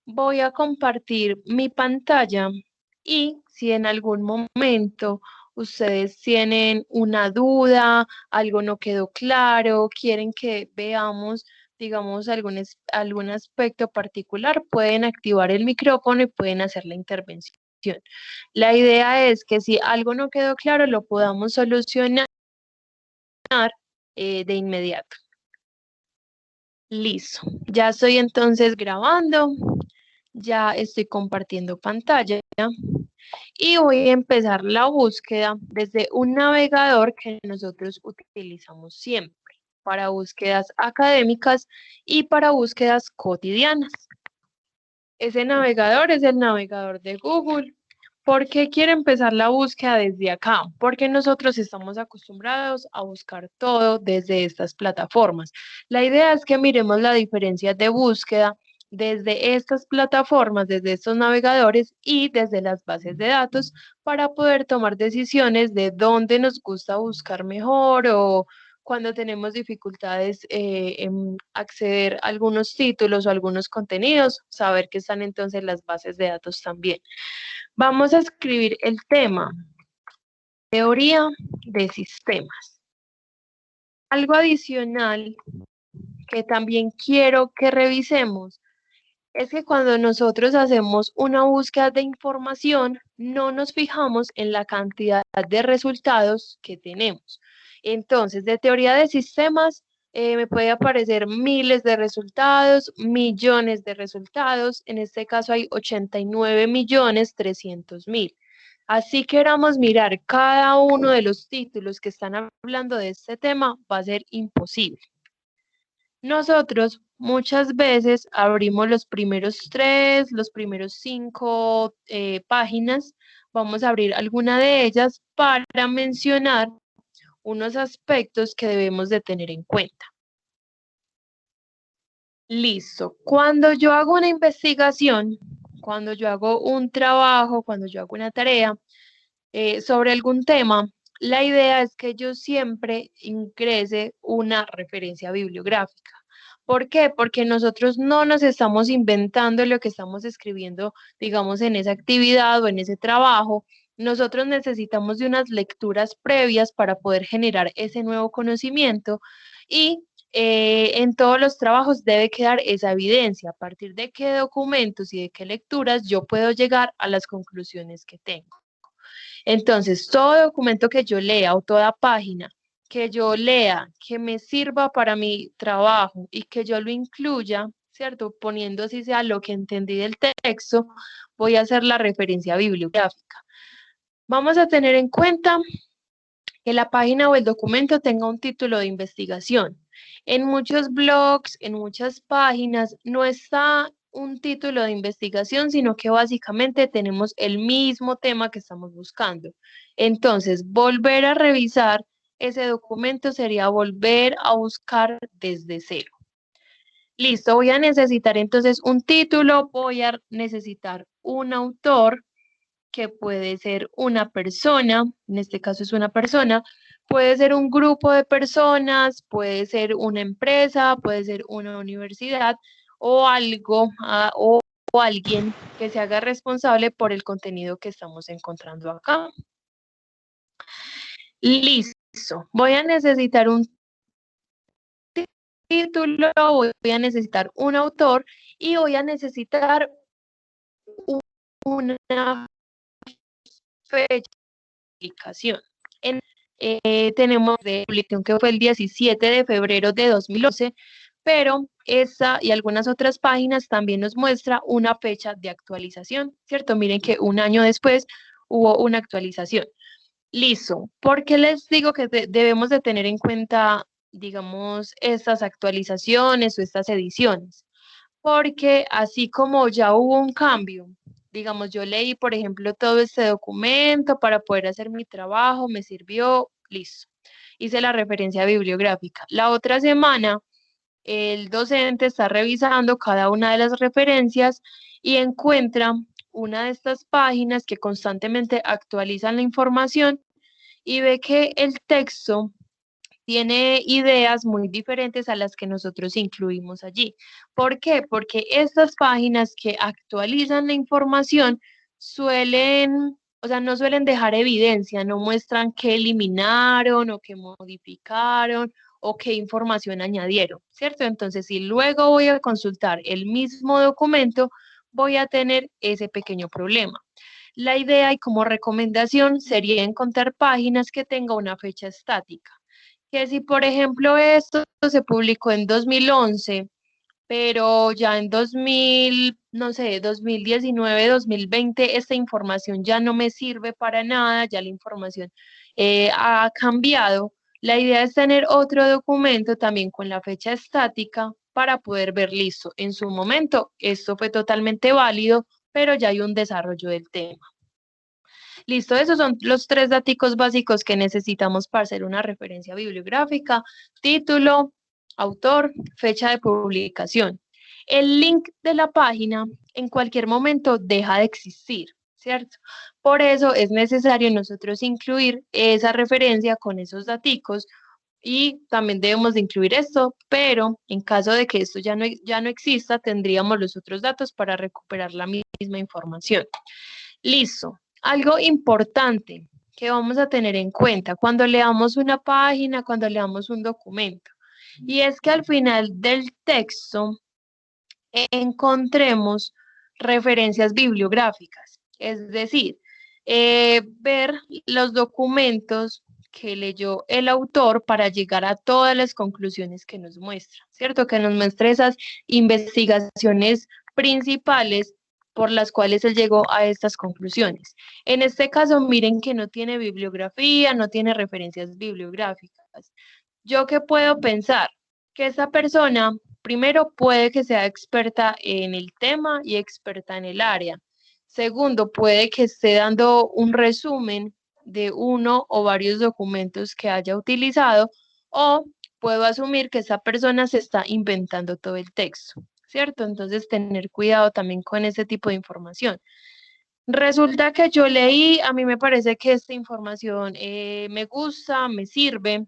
Voy a compartir mi pantalla y si en algún momento ustedes tienen una duda, algo no quedó claro, quieren que veamos, digamos, algún aspecto particular, pueden activar el micrófono y pueden hacer la intervención. La idea es que si algo no quedó claro, lo podamos solucionar de inmediato. Listo, ya estoy entonces grabando, ya estoy compartiendo pantalla y voy a empezar la búsqueda desde un navegador que nosotros utilizamos siempre para búsquedas académicas y para búsquedas cotidianas. Ese navegador es el navegador de Google. ¿Por qué quiero empezar la búsqueda desde acá? Porque nosotros estamos acostumbrados a buscar todo desde estas plataformas. La idea es que miremos la diferencia de búsqueda desde estas plataformas, desde estos navegadores y desde las bases de datos para poder tomar decisiones de dónde nos gusta buscar mejor o cuando tenemos dificultades en acceder a algunos títulos o algunos contenidos, saber que están entonces las bases de datos también. Vamos a escribir el tema, teoría de sistemas. Algo adicional que también quiero que revisemos es que cuando nosotros hacemos una búsqueda de información, no nos fijamos en la cantidad de resultados que tenemos. Entonces, de teoría de sistemas, me puede aparecer miles de resultados, millones de resultados. En este caso hay 89.300.000. Así queramos mirar cada uno de los títulos que están hablando de este tema, va a ser imposible. Nosotros muchas veces abrimos los primeros 3, los primeros 5 páginas, vamos a abrir alguna de ellas para mencionar unos aspectos que debemos de tener en cuenta. Listo. Cuando yo hago una investigación, cuando yo hago un trabajo, cuando yo hago una tarea sobre algún tema, la idea es que yo siempre ingrese una referencia bibliográfica. ¿Por qué? Porque nosotros no nos estamos inventando lo que estamos escribiendo, digamos, en esa actividad o en ese trabajo. Nosotros necesitamos de unas lecturas previas para poder generar ese nuevo conocimiento y en todos los trabajos debe quedar esa evidencia, a partir de qué documentos y de qué lecturas yo puedo llegar a las conclusiones que tengo. Entonces, todo documento que yo lea o toda página que yo lea, que me sirva para mi trabajo y que yo lo incluya, ¿cierto? Poniendo así sea lo que entendí del texto, voy a hacer la referencia bibliográfica. Vamos a tener en cuenta que la página o el documento tenga un título de investigación. En muchos blogs, en muchas páginas, no está un título de investigación, sino que básicamente tenemos el mismo tema que estamos buscando. Entonces, volver a revisar ese documento sería volver a buscar desde cero. Listo, voy a necesitar entonces un título, voy a necesitar un autor, que puede ser una persona, en este caso es una persona, puede ser un grupo de personas, puede ser una empresa, puede ser una universidad o algo o alguien que se haga responsable por el contenido que estamos encontrando acá. Listo, voy a necesitar un título, voy a necesitar un autor y voy a necesitar una fecha de publicación. Tenemos de publicación que fue el 17 de febrero de 2011, pero esta y algunas otras páginas también nos muestra una fecha de actualización, ¿cierto? Miren que un año después hubo una actualización. Listo. ¿Por qué les digo que debemos de tener en cuenta, digamos, estas actualizaciones o estas ediciones? Porque así como ya hubo un cambio, digamos, yo leí, por ejemplo, todo este documento para poder hacer mi trabajo, me sirvió, listo. Hice la referencia bibliográfica. La otra semana, el docente está revisando cada una de las referencias y encuentra una de estas páginas que constantemente actualizan la información y ve que el texto tiene ideas muy diferentes a las que nosotros incluimos allí. ¿Por qué? Porque estas páginas que actualizan la información suelen, o sea, no suelen dejar evidencia, no muestran qué eliminaron o qué modificaron o qué información añadieron, ¿cierto? Entonces, si luego voy a consultar el mismo documento, voy a tener ese pequeño problema. La idea y como recomendación sería encontrar páginas que tengan una fecha estática. Que si, por ejemplo, esto se publicó en 2011, pero ya en 2000, no sé, 2019, 2020, esta información ya no me sirve para nada, ya la información ha cambiado. La idea es tener otro documento también con la fecha estática para poder ver, listo, en su momento esto fue totalmente válido, pero ya hay un desarrollo del tema. Listo, esos son los 3 datos básicos que necesitamos para hacer una referencia bibliográfica: título, autor, fecha de publicación. El link de la página en cualquier momento deja de existir, ¿cierto? Por eso es necesario nosotros incluir esa referencia con esos datos y también debemos de incluir esto, pero en caso de que esto ya no exista, tendríamos los otros datos para recuperar la misma información. Listo. Algo importante que vamos a tener en cuenta cuando leamos una página, cuando leamos un documento, y es que al final del texto encontremos referencias bibliográficas, es decir, ver los documentos que leyó el autor para llegar a todas las conclusiones que nos muestra, ¿cierto? Que nos muestre esas investigaciones principales por las cuales él llegó a estas conclusiones. En este caso, miren que no tiene bibliografía, no tiene referencias bibliográficas. ¿Yo qué puedo pensar? Que esta persona, primero, puede que sea experta en el tema y experta en el área. Segundo, puede que esté dando un resumen de uno o varios documentos que haya utilizado, o puedo asumir que esa persona se está inventando todo el texto, ¿cierto? Entonces, tener cuidado también con ese tipo de información. Resulta que yo leí, a mí me parece que esta información me gusta, me sirve,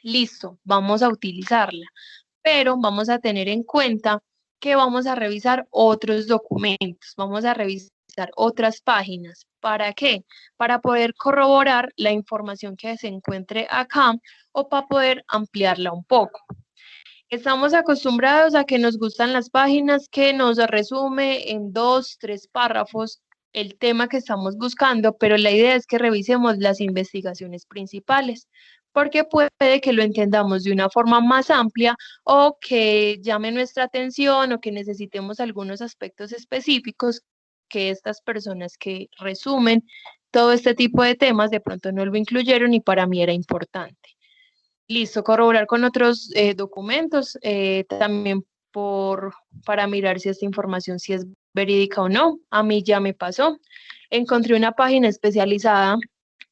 listo, vamos a utilizarla, pero vamos a tener en cuenta que vamos a revisar otros documentos, vamos a revisar otras páginas. ¿Para qué? Para poder corroborar la información que se encuentre acá o para poder ampliarla un poco. Estamos acostumbrados a que nos gustan las páginas que nos resume en 2, 3 párrafos el tema que estamos buscando, pero la idea es que revisemos las investigaciones principales, porque puede que lo entendamos de una forma más amplia o que llame nuestra atención o que necesitemos algunos aspectos específicos que estas personas que resumen todo este tipo de temas de pronto no lo incluyeron y para mí era importante. Listo, corroborar con otros documentos, también para mirar si esta información sí es verídica o no. A mí ya me pasó. Encontré una página especializada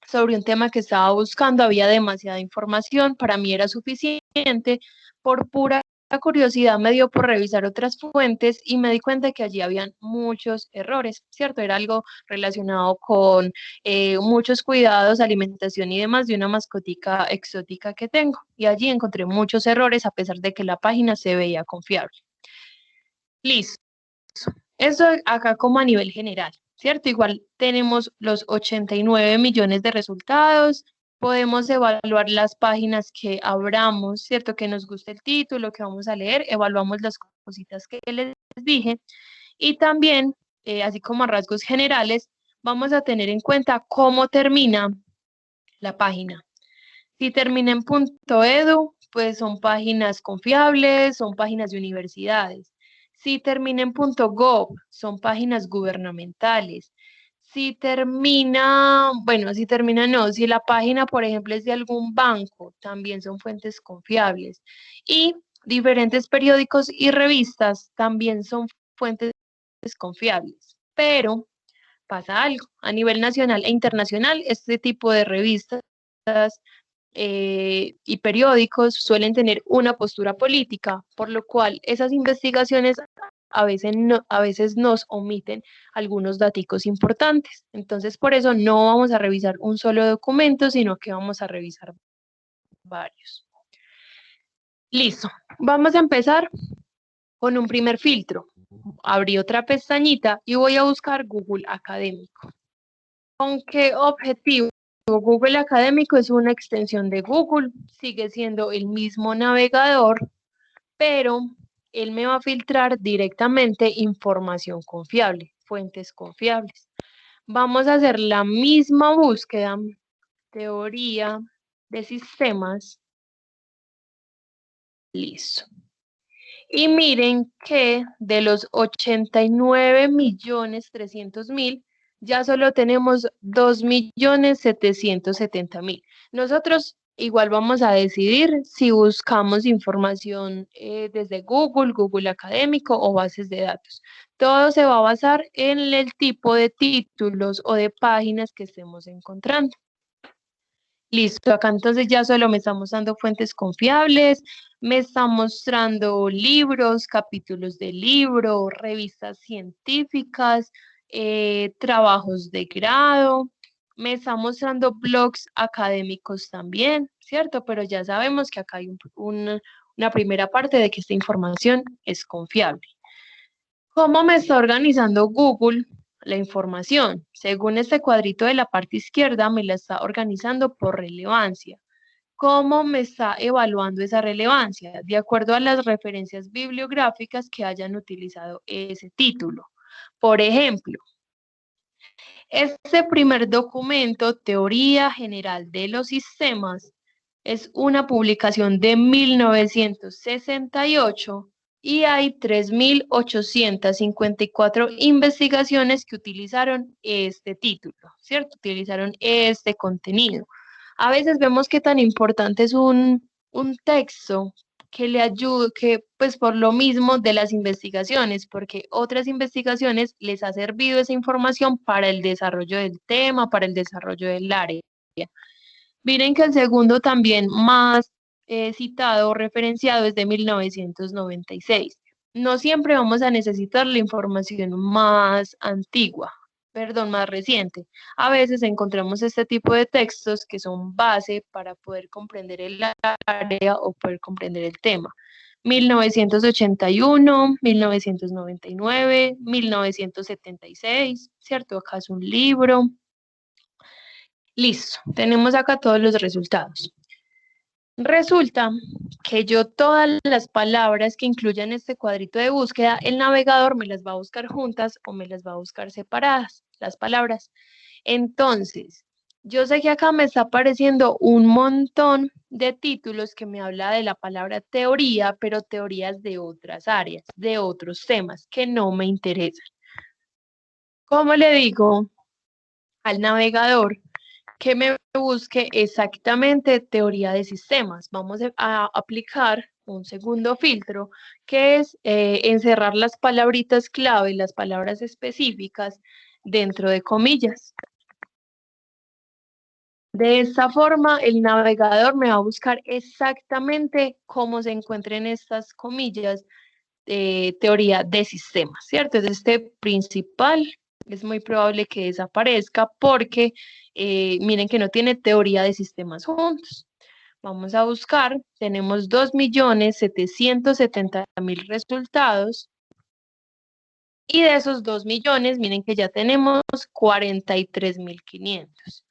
sobre un tema que estaba buscando, había demasiada información, para mí era suficiente. Por pura curiosidad me dio por revisar otras fuentes y me di cuenta que allí habían muchos errores, ¿cierto? Era algo relacionado con muchos cuidados, alimentación y demás de una mascotica exótica que tengo. Y allí encontré muchos errores a pesar de que la página se veía confiable. Listo. Eso acá como a nivel general, ¿cierto? Igual tenemos los 89 millones de resultados, podemos evaluar las páginas que abramos, ¿cierto? Que nos guste el título, que vamos a leer, evaluamos las cositas que les dije y también, así como a rasgos generales, vamos a tener en cuenta cómo termina la página. Si termina en .edu, pues son páginas confiables, son páginas de universidades. Si termina en .gov, son páginas gubernamentales. Si termina, bueno, si termina no, si la página, por ejemplo, es de algún banco, también son fuentes confiables. Y diferentes periódicos y revistas también son fuentes confiables. Pero pasa algo, a nivel nacional e internacional, este tipo de revistas y periódicos suelen tener una postura política, por lo cual esas investigaciones a veces nos omiten algunos datos importantes. Entonces, por eso no vamos a revisar un solo documento, sino que vamos a revisar varios. Listo. Vamos a empezar con un primer filtro. Abrí otra pestañita y voy a buscar Google Académico. ¿Con qué objetivo? Google Académico es una extensión de Google, sigue siendo el mismo navegador, pero él me va a filtrar directamente información confiable, fuentes confiables. Vamos a hacer la misma búsqueda, teoría de sistemas. Listo. Y miren que de los 89.300.000, ya solo tenemos 2.770.000. Nosotros igual vamos a decidir si buscamos información desde Google, Google Académico o bases de datos. Todo se va a basar en el tipo de títulos o de páginas que estemos encontrando. Listo, acá entonces ya solo me está mostrando fuentes confiables, me está mostrando libros, capítulos de libro, revistas científicas, trabajos de grado, me está mostrando blogs académicos también, ¿cierto? Pero ya sabemos que acá hay una primera parte de que esta información es confiable. ¿Cómo me está organizando Google la información? Según este cuadrito de la parte izquierda, me la está organizando por relevancia. ¿Cómo me está evaluando esa relevancia? De acuerdo a las referencias bibliográficas que hayan utilizado ese título. Por ejemplo, este primer documento, Teoría General de los Sistemas, es una publicación de 1968 y hay 3.854 investigaciones que utilizaron este título, ¿cierto? Utilizaron este contenido. A veces vemos qué tan importante es un texto que le ayude, que pues por lo mismo de las investigaciones, porque otras investigaciones les ha servido esa información para el desarrollo del tema, para el desarrollo del área. Miren que el segundo también más citado o referenciado es de 1996. No siempre vamos a necesitar la información más antigua, perdón, más reciente. A veces encontramos este tipo de textos que son base para poder comprender el área o poder comprender el tema. 1981, 1999, 1976, ¿cierto? Acá es un libro. Listo, tenemos acá todos los resultados. Resulta que yo todas las palabras que incluyan este cuadrito de búsqueda, el navegador me las va a buscar juntas o me las va a buscar separadas, las palabras. Entonces, yo sé que acá me está apareciendo un montón de títulos que me habla de la palabra teoría, pero teorías de otras áreas, de otros temas que no me interesan. ¿Cómo le digo al navegador que me busque exactamente teoría de sistemas? Vamos a aplicar un segundo filtro, que es encerrar las palabritas clave, las palabras específicas dentro de comillas. De esta forma, el navegador me va a buscar exactamente cómo se encuentren estas comillas de teoría de sistemas, ¿cierto? Es este principal, es muy probable que desaparezca porque miren que no tiene teoría de sistemas juntos. Vamos a buscar, tenemos 2.770.000 resultados y de esos 2 millones, miren que ya tenemos 43.500.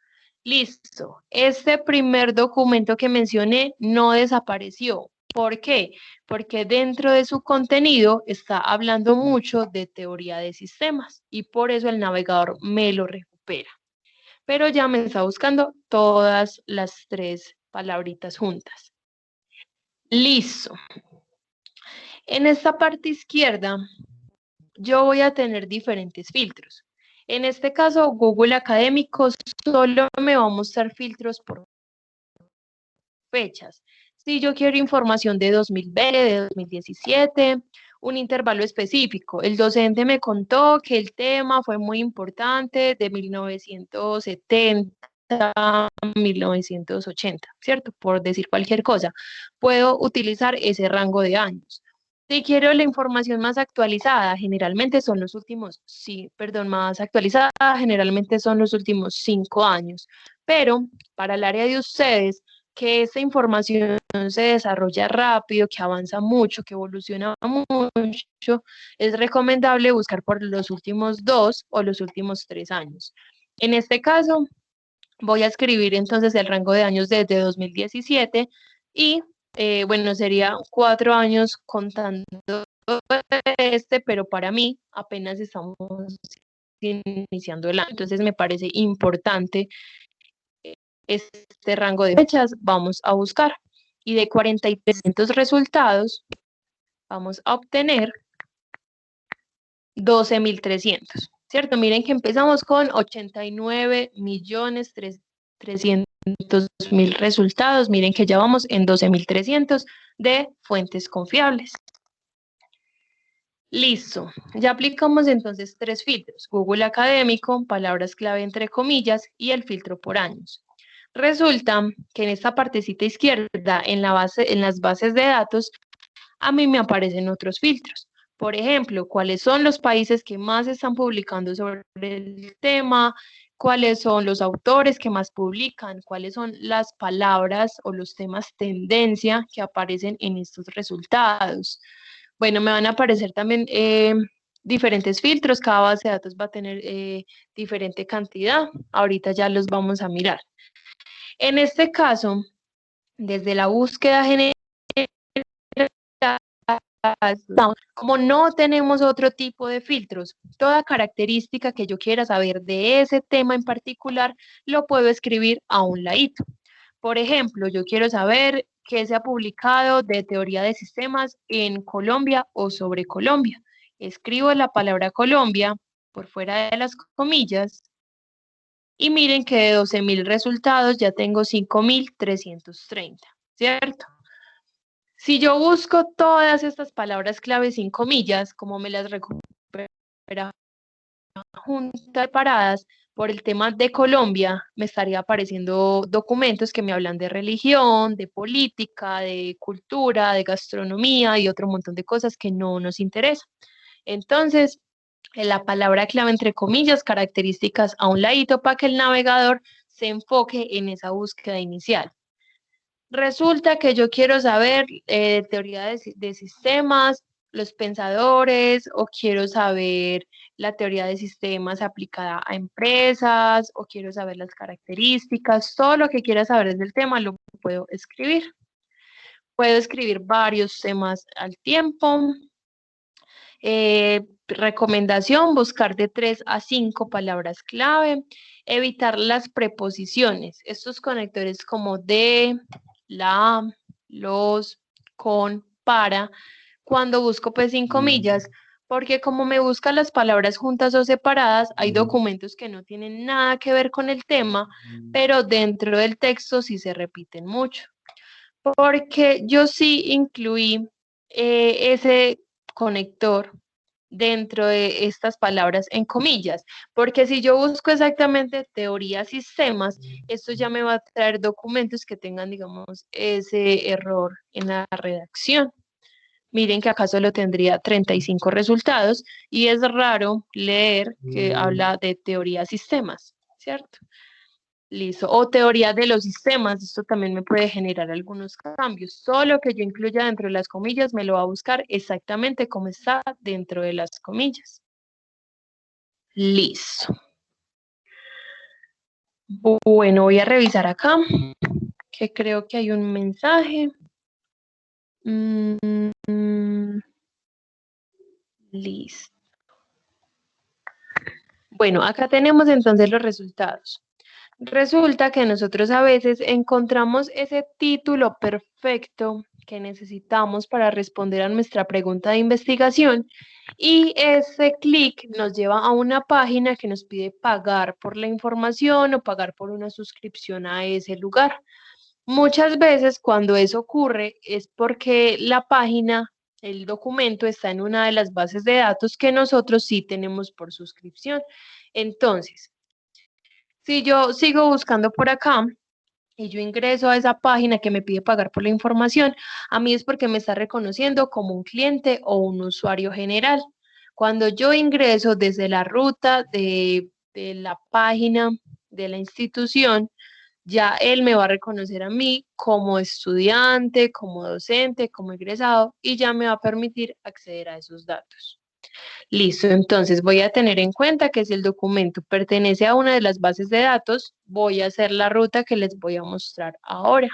Listo, este primer documento que mencioné no desapareció. ¿Por qué? Porque dentro de su contenido está hablando mucho de teoría de sistemas y por eso el navegador me lo recupera. Pero ya me está buscando todas las tres palabritas juntas. Listo. En esta parte izquierda yo voy a tener diferentes filtros. En este caso, Google Académico solo me va a mostrar filtros por fechas. Si yo quiero información de 2020, de 2017, un intervalo específico. El docente me contó que el tema fue muy importante de 1970 a 1980, ¿cierto? Por decir cualquier cosa. Puedo utilizar ese rango de años. Si quiero la información más actualizada, generalmente son los últimos, sí, perdón, más actualizada, generalmente son los últimos 5 años. Pero para el área de ustedes, que esta información se desarrolla rápido, que avanza mucho, que evoluciona mucho, es recomendable buscar por los últimos 2 o los últimos 3 años. En este caso, voy a escribir entonces el rango de años desde 2017 y, bueno, sería 4 años contando pero para mí apenas estamos iniciando el año, entonces me parece importante este rango de fechas. Vamos a buscar y de 4300 resultados vamos a obtener 12.300, ¿cierto? Miren que empezamos con 89.300.000 resultados, miren que ya vamos en 12.300 de fuentes confiables. Listo, ya aplicamos entonces 3 filtros: Google Académico, palabras clave entre comillas y el filtro por años. Resulta que en esta partecita izquierda, en las bases de datos, a mí me aparecen otros filtros. Por ejemplo, cuáles son los países que más están publicando sobre el tema, cuáles son los autores que más publican, cuáles son las palabras o los temas tendencia que aparecen en estos resultados. Bueno, me van a aparecer también diferentes filtros, cada base de datos va a tener diferente cantidad, ahorita ya los vamos a mirar. En este caso, desde la búsqueda general, como no tenemos otro tipo de filtros, toda característica que yo quiera saber de ese tema en particular, lo puedo escribir a un ladito. Por ejemplo, yo quiero saber qué se ha publicado de teoría de sistemas en Colombia o sobre Colombia. Escribo la palabra Colombia por fuera de las comillas y miren que de 12.000 resultados ya tengo 5.330, ¿cierto? Si yo busco todas estas palabras clave sin comillas, como me las recupera juntas paradas por el tema de Colombia, me estaría apareciendo documentos que me hablan de religión, de política, de cultura, de gastronomía y otro montón de cosas que no nos interesan. Entonces, la palabra clave entre comillas, características a un ladito para que el navegador se enfoque en esa búsqueda inicial. Resulta que yo quiero saber teoría de sistemas, los pensadores, o quiero saber la teoría de sistemas aplicada a empresas, o quiero saber las características, todo lo que quiera saber del tema lo puedo escribir. Puedo escribir varios temas al tiempo. Recomendación: buscar de 3 a 5 palabras clave. Evitar las preposiciones, estos conectores como de, la, los, con, para, cuando busco pues sin comillas, porque como me buscan las palabras juntas o separadas, hay documentos que no tienen nada que ver con el tema, pero dentro del texto sí se repiten mucho. Porque yo sí incluí ese conector dentro de estas palabras en comillas, porque si yo busco exactamente teoría sistemas, esto ya me va a traer documentos que tengan, digamos, ese error en la redacción. Miren que acá solo tendría 35 resultados y es raro leer que habla de teoría sistemas, ¿cierto? Listo. O teoría de los sistemas, esto también me puede generar algunos cambios. Todo lo que yo incluya dentro de las comillas me lo va a buscar exactamente como está dentro de las comillas. Listo. Bueno, voy a revisar acá, que creo que hay un mensaje. Listo. Bueno, acá tenemos entonces los resultados. Resulta que nosotros a veces encontramos ese título perfecto que necesitamos para responder a nuestra pregunta de investigación y ese clic nos lleva a una página que nos pide pagar por la información o pagar por una suscripción a ese lugar. Muchas veces cuando eso ocurre es porque la página, el documento está en una de las bases de datos que nosotros sí tenemos por suscripción. Entonces, si yo sigo buscando por acá y yo ingreso a esa página que me pide pagar por la información, a mí es porque me está reconociendo como un cliente o un usuario general. Cuando yo ingreso desde la ruta de la página de la institución, ya él me va a reconocer a mí como estudiante, como docente, como egresado y ya me va a permitir acceder a esos datos. Listo, entonces voy a tener en cuenta que si el documento pertenece a una de las bases de datos, voy a hacer la ruta que les voy a mostrar ahora.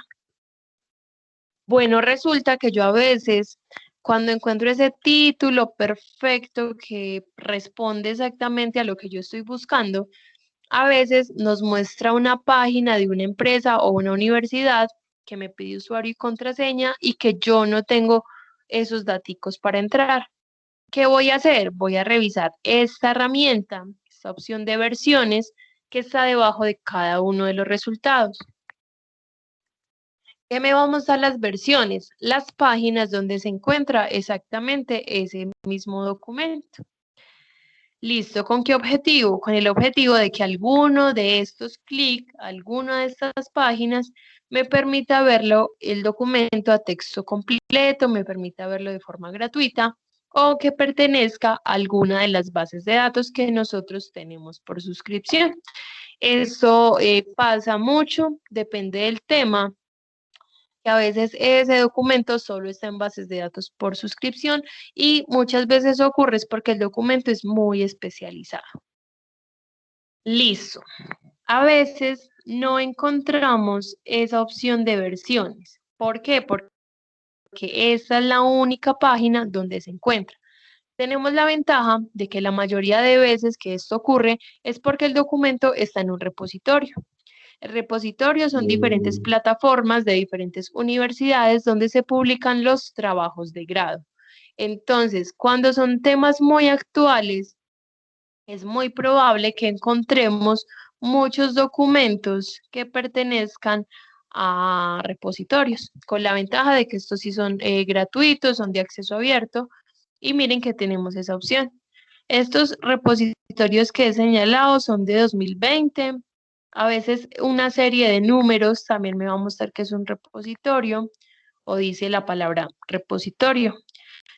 Bueno, resulta que yo a veces, cuando encuentro ese título perfecto que responde exactamente a lo que yo estoy buscando, a veces nos muestra una página de una empresa o una universidad que me pide usuario y contraseña y que yo no tengo esos daticos para entrar. ¿Qué voy a hacer? Voy a revisar esta herramienta, esta opción de versiones que está debajo de cada uno de los resultados. ¿Qué me va a mostrar las versiones? Las páginas donde se encuentra exactamente ese mismo documento. Listo, ¿con qué objetivo? Con el objetivo de que alguno de estos clics, alguna de estas páginas, me permita verlo, el documento a texto completo, me permita verlo de forma gratuita o que pertenezca a alguna de las bases de datos que nosotros tenemos por suscripción. Eso pasa mucho, depende del tema, que a veces ese documento solo está en bases de datos por suscripción y muchas veces ocurre es porque el documento es muy especializado. Listo. A veces no encontramos esa opción de versiones. ¿Por qué? Porque esa es la única página donde se encuentra. Tenemos la ventaja de que la mayoría de veces que esto ocurre es porque el documento está en un repositorio. El repositorio son diferentes plataformas de diferentes universidades donde se publican los trabajos de grado. Entonces, cuando son temas muy actuales, es muy probable que encontremos muchos documentos que pertenezcan a repositorios, con la ventaja de que estos sí son gratuitos, son de acceso abierto, y miren que tenemos esa opción. Estos repositorios que he señalado son de 2020. A veces una serie de números también me va a mostrar que es un repositorio o dice la palabra repositorio.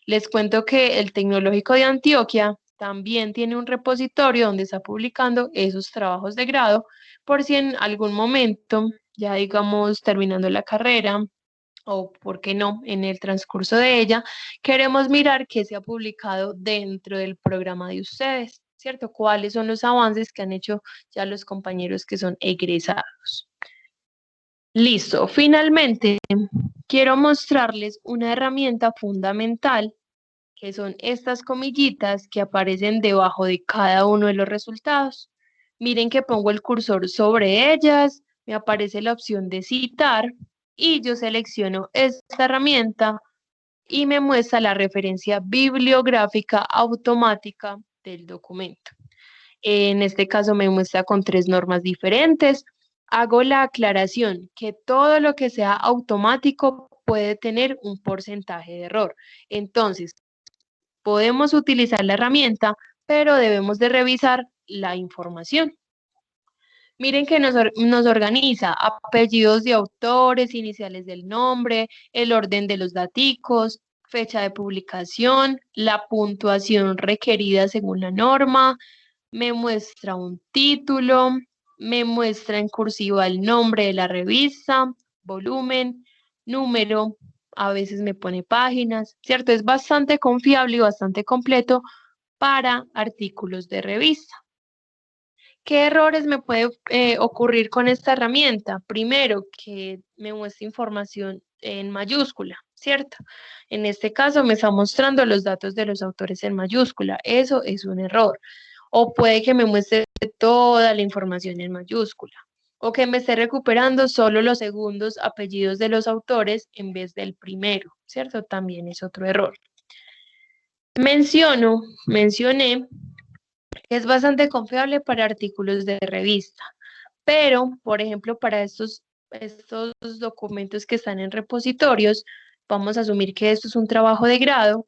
Les cuento que el Tecnológico de Antioquia también tiene un repositorio donde está publicando esos trabajos de grado por si en algún momento, ya digamos terminando la carrera, o por qué no, en el transcurso de ella, queremos mirar qué se ha publicado dentro del programa de ustedes, ¿cierto? ¿Cuáles son los avances que han hecho ya los compañeros que son egresados? Listo, finalmente quiero mostrarles una herramienta fundamental que son estas comillitas que aparecen debajo de cada uno de los resultados. Miren que pongo el cursor sobre ellas, me aparece la opción de citar y yo selecciono esta herramienta y me muestra la referencia bibliográfica automática del documento. En este caso me muestra con 3 normas diferentes. Hago la aclaración que todo lo que sea automático puede tener un porcentaje de error. Entonces, podemos utilizar la herramienta, pero debemos de revisar la información. Miren que nos organiza apellidos de autores, iniciales del nombre, el orden de los daticos, fecha de publicación, la puntuación requerida según la norma, me muestra un título, me muestra en cursiva el nombre de la revista, volumen, número, a veces me pone páginas, ¿cierto? Es bastante confiable y bastante completo para artículos de revista. ¿Qué errores me puede ocurrir con esta herramienta? Primero, que me muestre información en mayúscula, ¿cierto? En este caso me está mostrando los datos de los autores en mayúscula. Eso es un error. O puede que me muestre toda la información en mayúscula. O que me esté recuperando solo los segundos apellidos de los autores en vez del primero, ¿cierto? También es otro error. Mencioné que es bastante confiable para artículos de revista, pero, por ejemplo, para estos documentos que están en repositorios, vamos a asumir que esto es un trabajo de grado,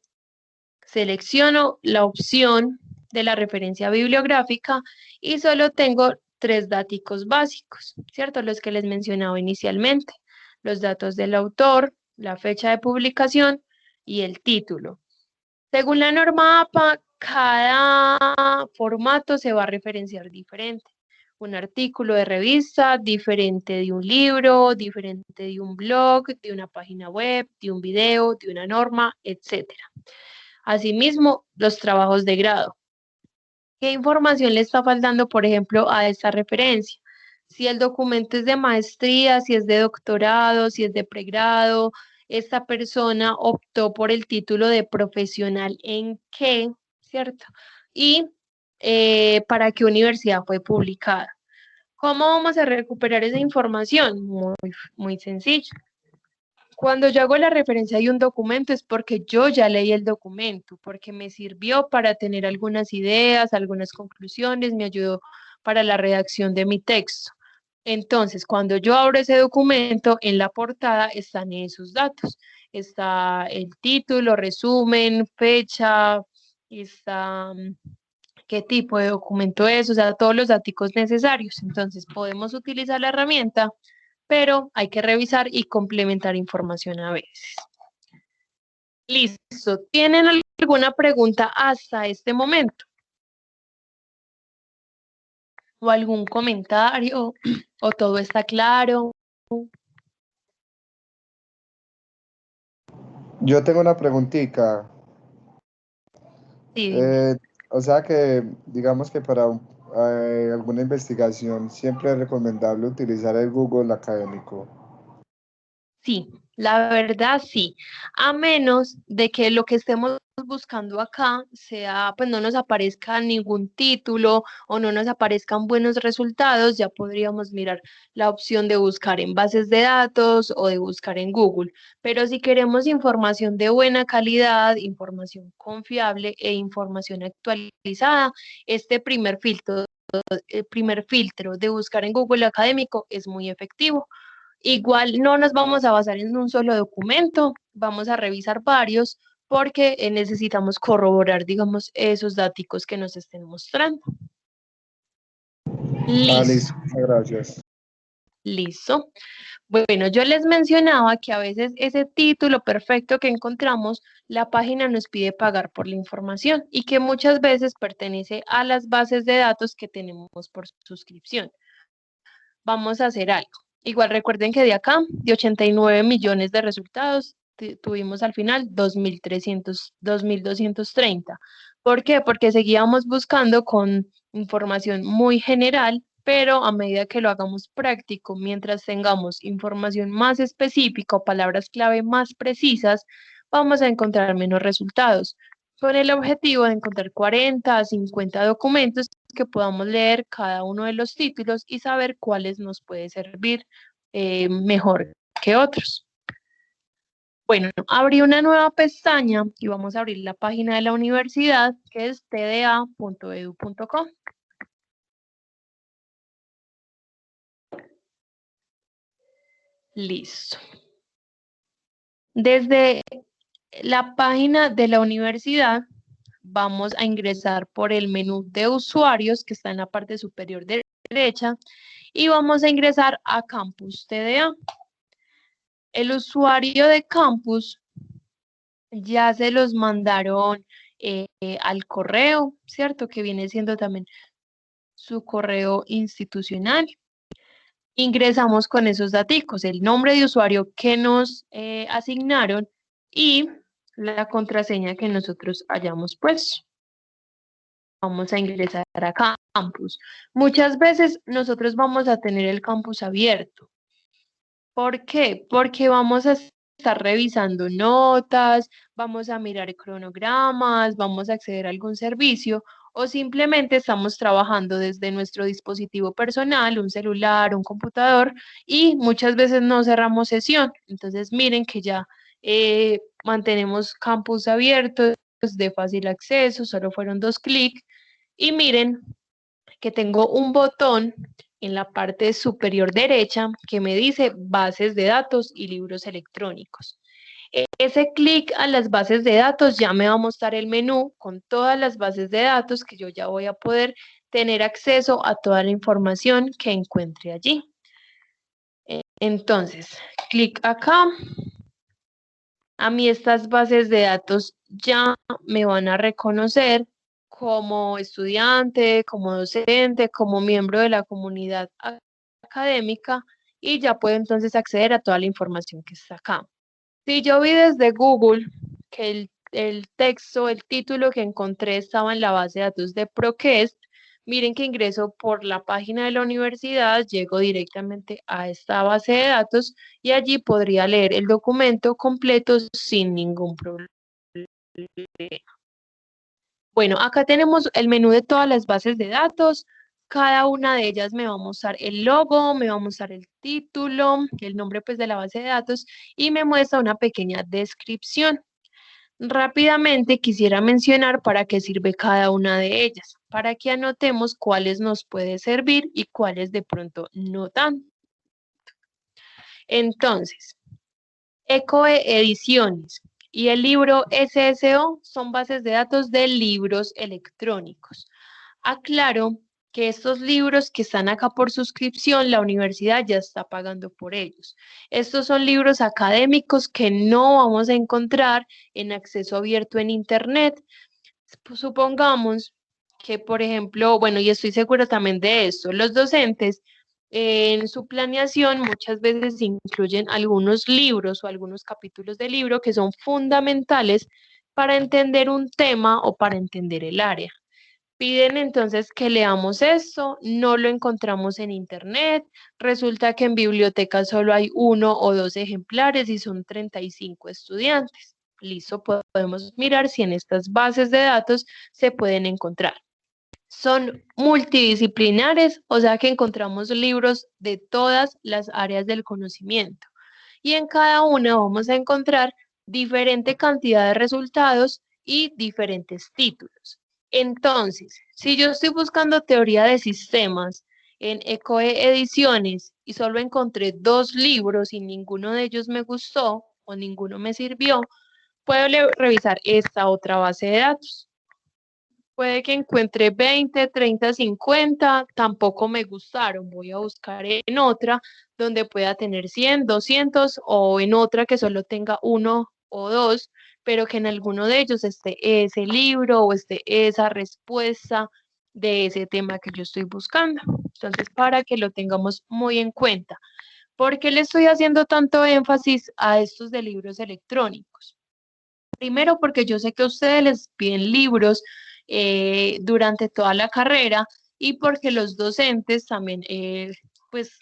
selecciono la opción de la referencia bibliográfica y solo tengo 3 datos básicos, ¿cierto? Los que les mencionaba inicialmente, los datos del autor, la fecha de publicación y el título. Según la norma APA, cada formato se va a referenciar diferente. un artículo de revista, diferente de un libro, diferente de un blog, de una página web, de un video, de una norma, etcétera. Asimismo, los trabajos de grado. ¿Qué información le está faltando, por ejemplo, a esta referencia? Si el documento es de maestría, si es de doctorado, si es de pregrado, esta persona optó por el título de profesional en qué, ¿cierto? Y para qué universidad fue publicada. ¿Cómo vamos a recuperar esa información? Muy sencillo. Cuando yo hago la referencia de un documento es porque yo ya leí el documento, porque me sirvió para tener algunas ideas, algunas conclusiones, me ayudó para la redacción de mi texto. Entonces, cuando yo abro ese documento, en la portada están esos datos. Está el título, resumen, fecha, está qué tipo de documento es, o sea, todos los datos necesarios. Entonces, podemos utilizar la herramienta, pero hay que revisar y complementar información a veces. Listo. ¿Tienen alguna pregunta hasta este momento? ¿O algún comentario? ¿O todo está claro? Yo tengo una preguntita. Sí, dime. O sea que, digamos que para alguna investigación siempre es recomendable utilizar el Google académico. Sí, la verdad sí, a menos de que lo que estemos buscando acá sea, pues no nos aparezca ningún título o no nos aparezcan buenos resultados, ya podríamos mirar la opción de buscar en bases de datos o de buscar en Google. Pero si queremos información de buena calidad, información confiable e información actualizada, este primer filtro de buscar en Google académico es muy efectivo. Igual no nos vamos a basar en un solo documento, vamos a revisar varios porque necesitamos corroborar, digamos, esos datos que nos estén mostrando. Ah, Listo, listo, muchas gracias. listo. Bueno, yo les mencionaba que a veces ese título perfecto que encontramos, la página nos pide pagar por la información y que muchas veces pertenece a las bases de datos que tenemos por suscripción. Vamos a hacer algo. Igual recuerden que de acá, de 89 millones de resultados, tuvimos al final 2.300, 2.230. ¿Por qué? Porque seguíamos buscando con información muy general, pero a medida que lo hagamos práctico, mientras tengamos información más específica o palabras clave más precisas, vamos a encontrar menos resultados, con el objetivo de encontrar 40 a 50 documentos que podamos leer cada uno de los títulos y saber cuáles nos puede servir mejor que otros. Bueno, abrí una nueva pestaña y vamos a abrir la página de la universidad que es tda.edu.co. Listo. Desde la página de la universidad vamos a ingresar por el menú de usuarios que está en la parte superior derecha y vamos a ingresar a Campus TDA. El usuario de Campus ya se los mandaron al correo, ¿cierto? Que viene siendo también su correo institucional. Ingresamos con esos datos, el nombre de usuario que nos asignaron y la contraseña que nosotros hayamos puesto. Vamos a ingresar a Campus. Muchas veces nosotros vamos a tener el campus abierto. ¿Por qué? Porque vamos a estar revisando notas, vamos a mirar cronogramas, vamos a acceder a algún servicio o simplemente estamos trabajando desde nuestro dispositivo personal, un celular, un computador y muchas veces no cerramos sesión. Entonces miren que ya mantenemos campus abiertos de fácil acceso, solo fueron 2 clics y miren que tengo un botón en la parte superior derecha que me dice bases de datos y libros electrónicos. Ese clic a las bases de datos ya me va a mostrar el menú con todas las bases de datos que yo ya voy a poder tener acceso a toda la información que encuentre allí. Entonces, clic acá. A mí estas bases de datos ya me van a reconocer como estudiante, como docente, como miembro de la comunidad académica y ya puedo entonces acceder a toda la información que está acá. Si yo vi desde Google que el texto, el título que encontré estaba en la base de datos de ProQuest, miren que ingreso por la página de la universidad, llego directamente a esta base de datos y allí podría leer el documento completo sin ningún problema. Bueno, acá tenemos el menú de todas las bases de datos. Cada una de ellas me va a mostrar el logo, me va a mostrar el título, el nombre pues de la base de datos y me muestra una pequeña descripción. Rápidamente quisiera mencionar para qué sirve cada una de ellas, para que anotemos cuáles nos puede servir y cuáles de pronto no tanto. Entonces, Ecoediciones y el libro SSO son bases de datos de libros electrónicos. Aclaro que estos libros que están acá por suscripción, la universidad ya está pagando por ellos. Estos son libros académicos que no vamos a encontrar en acceso abierto en Internet. Supongamos que, por ejemplo, bueno, y estoy segura también de esto, los docentes en su planeación muchas veces incluyen algunos libros o algunos capítulos de libro que son fundamentales para entender un tema o para entender el área. Piden entonces que leamos esto, no lo encontramos en internet, resulta que en biblioteca solo hay 1 o 2 ejemplares y son 35 estudiantes. Listo, podemos mirar si en estas bases de datos se pueden encontrar. Son multidisciplinares, o sea que encontramos libros de todas las áreas del conocimiento. Y en cada una vamos a encontrar diferente cantidad de resultados y diferentes títulos. Entonces, si yo estoy buscando teoría de sistemas en Ecoediciones y solo encontré 2 libros y ninguno de ellos me gustó o ninguno me sirvió, puedo revisar esta otra base de datos. Puede que encuentre 20, 30, 50, tampoco me gustaron. Voy a buscar en otra donde pueda tener 100, 200 o en otra que solo tenga 1 o 2, pero que en alguno de ellos esté ese libro o esté esa respuesta de ese tema que yo estoy buscando. Entonces, para que lo tengamos muy en cuenta. ¿Por qué le estoy haciendo tanto énfasis a estos de libros electrónicos? Primero, porque yo sé que a ustedes les piden libros durante toda la carrera y porque los docentes también pues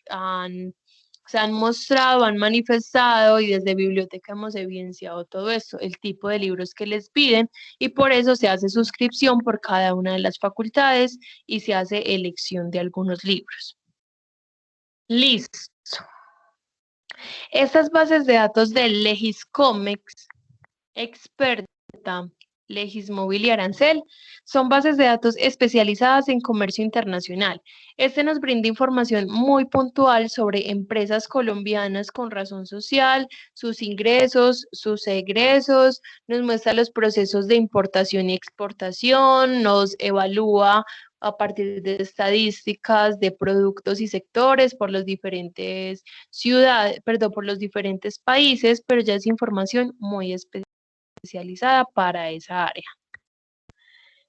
se han mostrado, han manifestado y desde biblioteca hemos evidenciado todo esto, el tipo de libros que les piden y por eso se hace suscripción por cada una de las facultades y se hace elección de algunos libros. Listo. Estas bases de datos de Legiscomex Experta, Legismóvil y Arancel son bases de datos especializadas en comercio internacional. Este nos brinda información muy puntual sobre empresas colombianas con razón social, sus ingresos, sus egresos, nos muestra los procesos de importación y exportación, nos evalúa a partir de estadísticas de productos y sectores por los diferentes ciudades, perdón, por los diferentes países, pero ya es información muy especializada para esa área.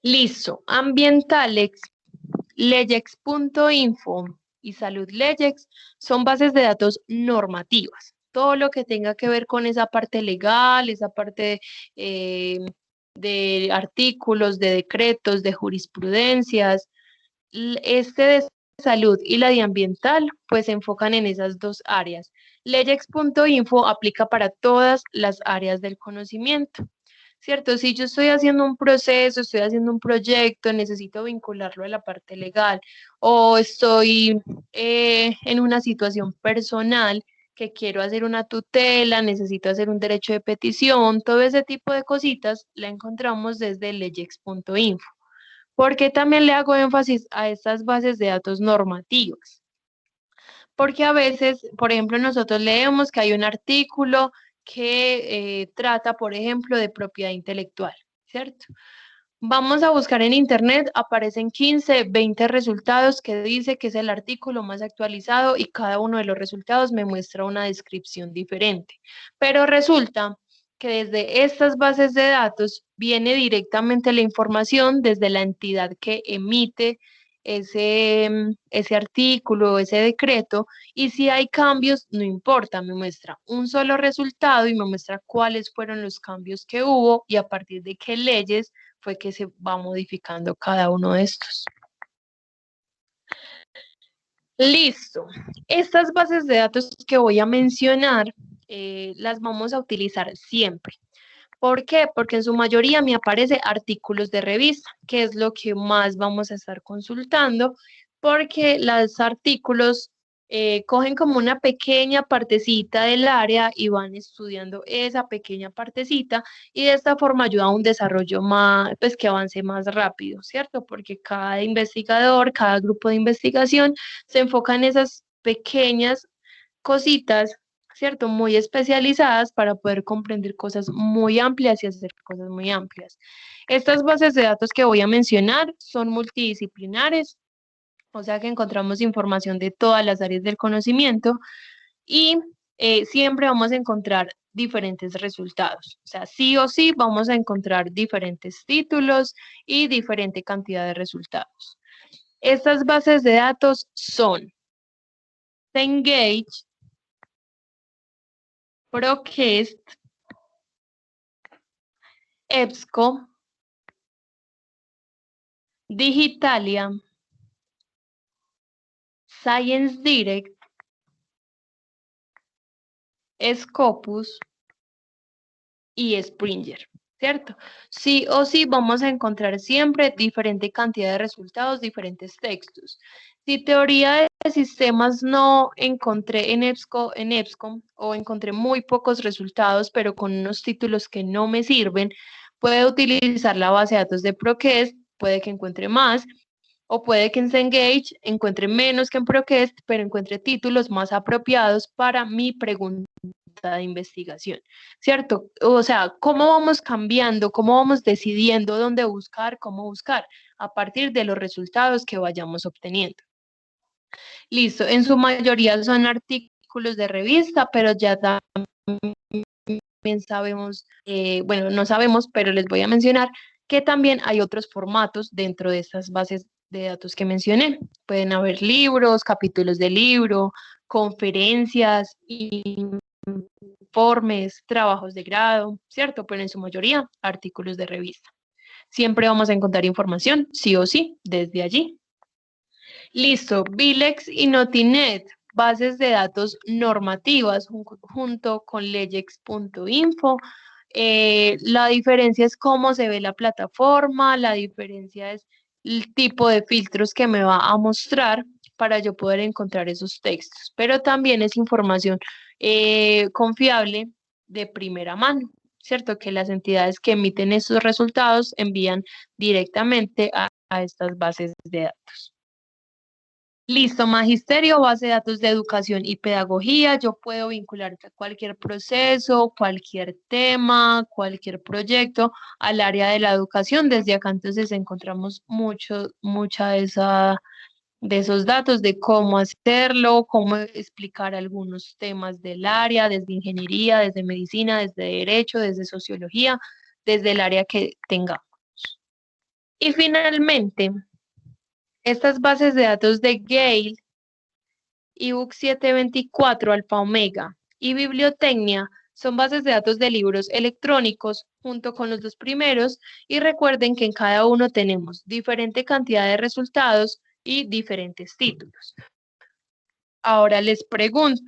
Listo. Ambientalex, Leyex.info y SaludLeyex son bases de datos normativas. Todo lo que tenga que ver con esa parte legal, esa parte de artículos, de decretos, de jurisprudencias. Este de salud y la de ambiental, pues se enfocan en esas 2 áreas. Leyex.info aplica para todas las áreas del conocimiento, ¿cierto? Si yo estoy haciendo un proceso, estoy haciendo un proyecto, necesito vincularlo a la parte legal o estoy en una situación personal que quiero hacer una tutela, necesito hacer un derecho de petición, todo ese tipo de cositas la encontramos desde leyex.info. ¿Por qué también le hago énfasis a estas bases de datos normativas? Porque a veces, por ejemplo, nosotros leemos que hay un artículo que trata, por ejemplo, de propiedad intelectual, ¿cierto? Vamos a buscar en internet, aparecen 15, 20 resultados que dice que es el artículo más actualizado y cada uno de los resultados me muestra una descripción diferente. Pero resulta que desde estas bases de datos viene directamente la información desde la entidad que emite ese artículo, ese decreto, y si hay cambios, no importa, me muestra un solo resultado y me muestra cuáles fueron los cambios que hubo y a partir de qué leyes fue que se va modificando cada uno de estos. Listo. Estas bases de datos que voy a mencionar las vamos a utilizar siempre. ¿Por qué? Porque en su mayoría me aparece artículos de revista, que es lo que más vamos a estar consultando, porque los artículos cogen como una pequeña partecita del área y van estudiando esa pequeña partecita y de esta forma ayuda a un desarrollo más, pues que avance más rápido, ¿cierto? Porque cada investigador, cada grupo de investigación se enfoca en esas pequeñas cositas, ¿cierto? Muy especializadas para poder comprender cosas muy amplias y hacer cosas muy amplias. Estas bases de datos que voy a mencionar son multidisciplinares, o sea que encontramos información de todas las áreas del conocimiento y siempre vamos a encontrar diferentes resultados. O sea, sí o sí vamos a encontrar diferentes títulos y diferente cantidad de resultados. Estas bases de datos son Cengage, ProQuest, EBSCO, Digitalia, Science Direct, Scopus y Springer, ¿cierto? Sí o sí vamos a encontrar siempre diferente cantidad de resultados, diferentes textos. Si teoría de sistemas no encontré en EBSCO o encontré muy pocos resultados, pero con unos títulos que no me sirven, puedo utilizar la base de datos de ProQuest, puede que encuentre más, o puede que en Cengage encuentre menos que en ProQuest, pero encuentre títulos más apropiados para mi pregunta de investigación, ¿cierto? O sea, ¿cómo vamos cambiando, cómo vamos decidiendo dónde buscar, cómo buscar? A partir de los resultados que vayamos obteniendo. Listo, en su mayoría son artículos de revista, pero ya también sabemos, bueno, no sabemos, pero les voy a mencionar que también hay otros formatos dentro de estas bases de datos que mencioné. Pueden haber libros, capítulos de libro, conferencias, informes, trabajos de grado, ¿cierto? Pero en su mayoría artículos de revista. Siempre vamos a encontrar información, sí o sí, desde allí. Listo, Vilex y Notinet, bases de datos normativas junto con leyex.info. La diferencia es cómo se ve la plataforma, la diferencia es el tipo de filtros que me va a mostrar para yo poder encontrar esos textos, pero también es información confiable de primera mano, ¿cierto? Que las entidades que emiten esos resultados envían directamente a estas bases de datos. Listo, magisterio, base de datos de educación y pedagogía. Yo puedo vincular cualquier proceso, cualquier tema, cualquier proyecto al área de la educación. Desde acá entonces encontramos mucha de esos datos de cómo hacerlo, cómo explicar algunos temas del área, desde ingeniería, desde medicina, desde derecho, desde sociología, desde el área que tengamos. Y finalmente, estas bases de datos de Gale, ebook 724, Alfa Omega y Bibliotecnia son bases de datos de libros electrónicos junto con los dos primeros y recuerden que en cada uno tenemos diferente cantidad de resultados y diferentes títulos. Ahora les pregunto,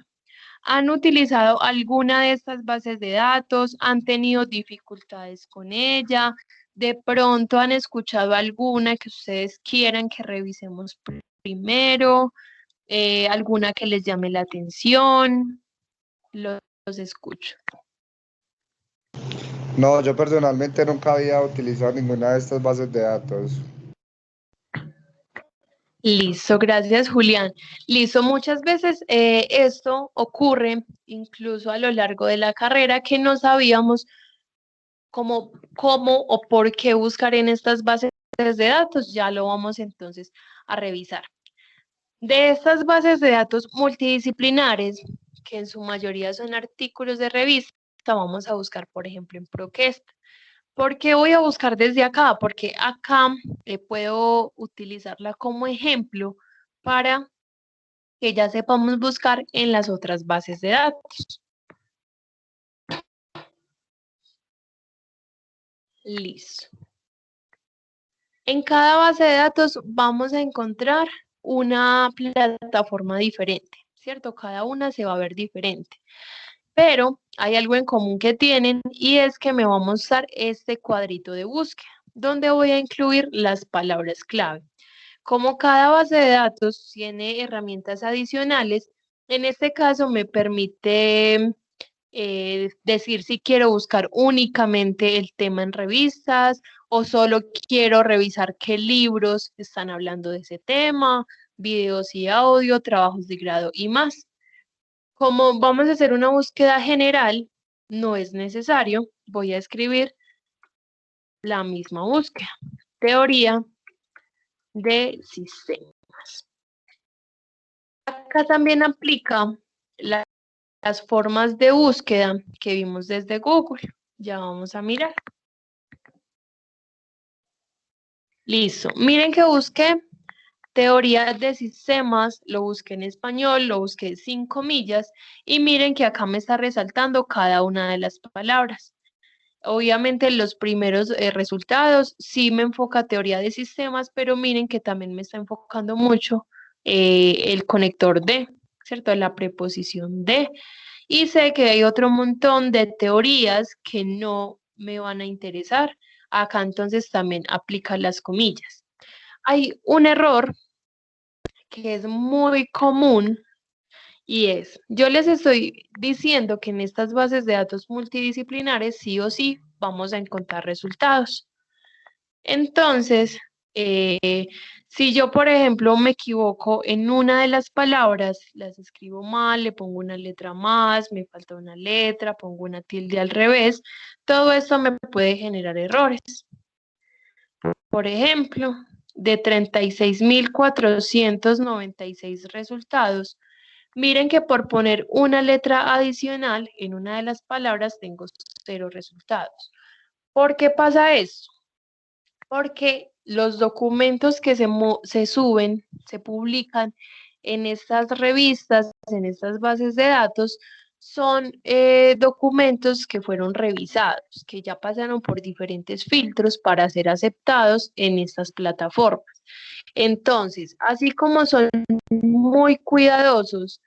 ¿han utilizado alguna de estas bases de datos? ¿Han tenido dificultades con ella? ¿De pronto han escuchado alguna que ustedes quieran que revisemos primero? ¿Alguna que les llame la atención? Los escucho. No, yo personalmente nunca había utilizado ninguna de estas bases de datos. Listo, gracias Julián. Listo, muchas veces esto ocurre incluso a lo largo de la carrera que no sabíamos cómo o por qué buscar en estas bases de datos. Ya lo vamos entonces a revisar. De estas bases de datos multidisciplinares, que en su mayoría son artículos de revista, vamos a buscar, por ejemplo, en ProQuest. ¿Por qué voy a buscar desde acá? Porque acá puedo utilizarla como ejemplo para que ya sepamos buscar en las otras bases de datos. Listo. En cada base de datos vamos a encontrar una plataforma diferente, ¿cierto? Cada una se va a ver diferente. Pero hay algo en común que tienen y es que me va a mostrar este cuadrito de búsqueda, donde voy a incluir las palabras clave. Como cada base de datos tiene herramientas adicionales, en este caso me permite decir si quiero buscar únicamente el tema en revistas o solo quiero revisar qué libros están hablando de ese tema, videos y audio, trabajos de grado y más. Como vamos a hacer una búsqueda general, no es necesario, voy a escribir la misma búsqueda. Teoría de sistemas. Acá también aplica las formas de búsqueda que vimos desde Google. Ya vamos a mirar. Listo. Miren que busqué teoría de sistemas, lo busqué en español, lo busqué sin comillas y miren que acá me está resaltando cada una de las palabras. Obviamente los primeros resultados sí me enfoca teoría de sistemas, pero miren que también me está enfocando mucho el conector de, ¿cierto? La preposición de. Y sé que hay otro montón de teorías que no me van a interesar. Acá entonces también aplica las comillas. Hay un error que es muy común y es, yo les estoy diciendo que en estas bases de datos multidisciplinares sí o sí vamos a encontrar resultados. Entonces, si yo, por ejemplo, me equivoco en una de las palabras, las escribo mal, le pongo una letra más, me falta una letra, pongo una tilde al revés, todo esto me puede generar errores. Por ejemplo, de 36.496 resultados, miren que por poner una letra adicional en una de las palabras tengo 0 resultados. ¿Por qué pasa esto? Porque los documentos que se suben, se publican en estas revistas, en estas bases de datos, son documentos que fueron revisados, que ya pasaron por diferentes filtros para ser aceptados en estas plataformas. Entonces, así como son muy cuidadosos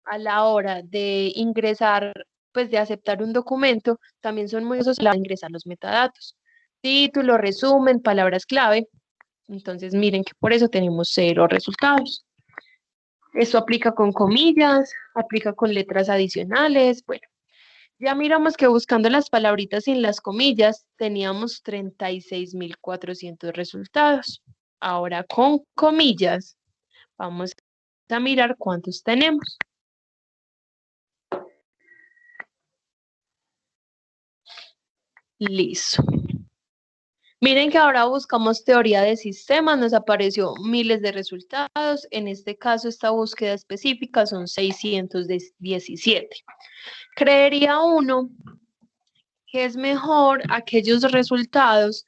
a la hora de ingresar, pues de aceptar un documento, también son muy cuidadosos a la hora de ingresar los metadatos. Título, resumen, palabras clave. Entonces, miren que por eso tenemos 0 resultados. Esto aplica con comillas, aplica con letras adicionales. Bueno, ya miramos que buscando las palabritas sin las comillas teníamos 36.400 resultados. Ahora con comillas vamos a mirar cuántos tenemos. Listo. Miren que ahora buscamos teoría de sistemas, nos apareció miles de resultados. En este caso, esta búsqueda específica son 617. Creería uno que es mejor aquellos resultados,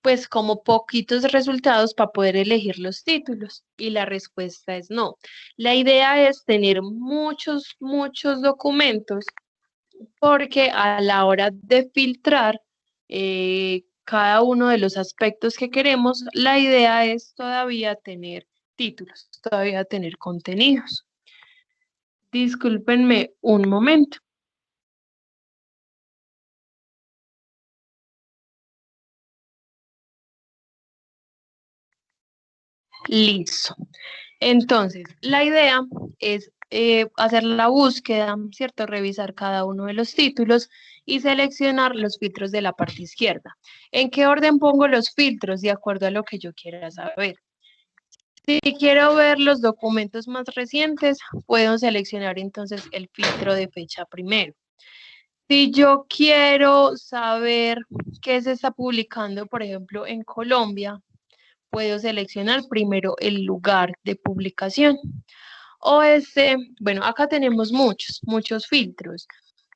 pues como poquitos resultados para poder elegir los títulos. Y la respuesta es no. La idea es tener muchos documentos porque a la hora de filtrar cada uno de los aspectos que queremos, la idea es todavía tener títulos, todavía tener contenidos. Discúlpenme un momento. Listo. Entonces, la idea es hacer la búsqueda, ¿cierto? Revisar cada uno de los títulos y seleccionar los filtros de la parte izquierda. ¿En qué orden pongo los filtros? De acuerdo a lo que yo quiera saber. Si quiero ver los documentos más recientes, puedo seleccionar entonces el filtro de fecha primero. Si yo quiero saber qué se está publicando, por ejemplo, en Colombia, puedo seleccionar primero el lugar de publicación. O bueno, acá tenemos muchos filtros.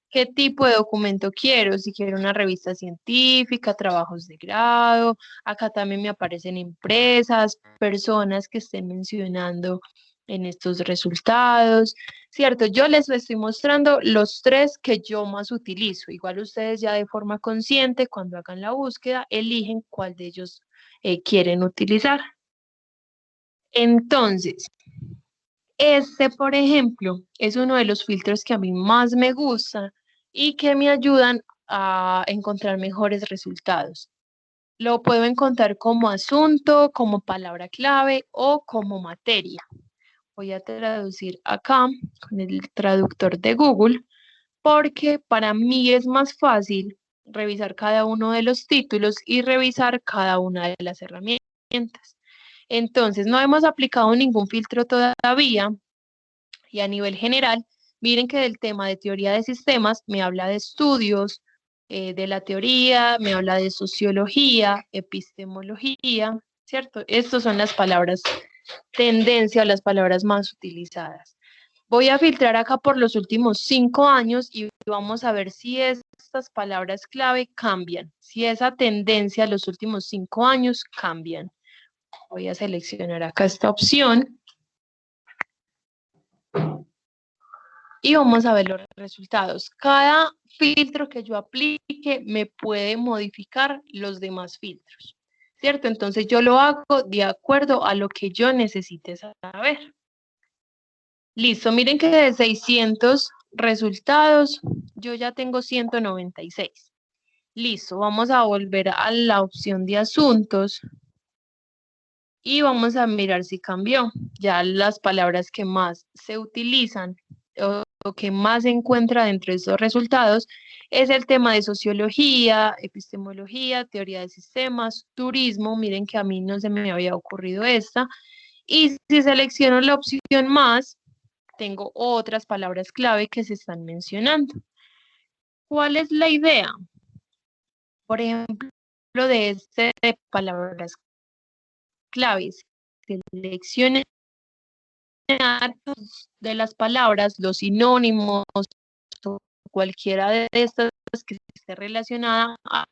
¿Qué tipo de documento quiero? Si quiero una revista científica, trabajos de grado, acá también me aparecen empresas, personas que estén mencionando en estos resultados, ¿cierto? Yo les estoy mostrando los tres que yo más utilizo. Igual ustedes ya de forma consciente, cuando hagan la búsqueda, eligen cuál de ellos quieren utilizar. Entonces, por ejemplo, es uno de los filtros que a mí más me gusta y que me ayudan a encontrar mejores resultados. Lo puedo encontrar como asunto, como palabra clave o como materia. Voy a traducir acá con el traductor de Google porque para mí es más fácil revisar cada uno de los títulos y revisar cada una de las herramientas. Entonces, no hemos aplicado ningún filtro todavía, y a nivel general, miren que del tema de teoría de sistemas me habla de estudios de la teoría, me habla de sociología, epistemología, ¿cierto? Estas son las palabras tendencia o las palabras más utilizadas. Voy a filtrar acá por los últimos 5 años y vamos a ver si estas palabras clave cambian, si esa tendencia a los últimos 5 años cambian. Voy a seleccionar acá esta opción y vamos a ver los resultados. Cada filtro que yo aplique me puede modificar los demás filtros, ¿cierto? Entonces yo lo hago de acuerdo a lo que yo necesite saber. Listo, miren que de 600 resultados, yo ya tengo 196. Listo, vamos a volver a la opción de asuntos y vamos a mirar si cambió. Ya las palabras que más se utilizan o que más se encuentra dentro de estos resultados es el tema de sociología, epistemología, teoría de sistemas, turismo. Miren que a mí no se me había ocurrido esta. Y si selecciono la opción más, tengo otras palabras clave que se están mencionando. ¿Cuál es la idea? Por ejemplo, de palabras claves. Seleccione de las palabras, los sinónimos o cualquiera de estas que esté relacionada a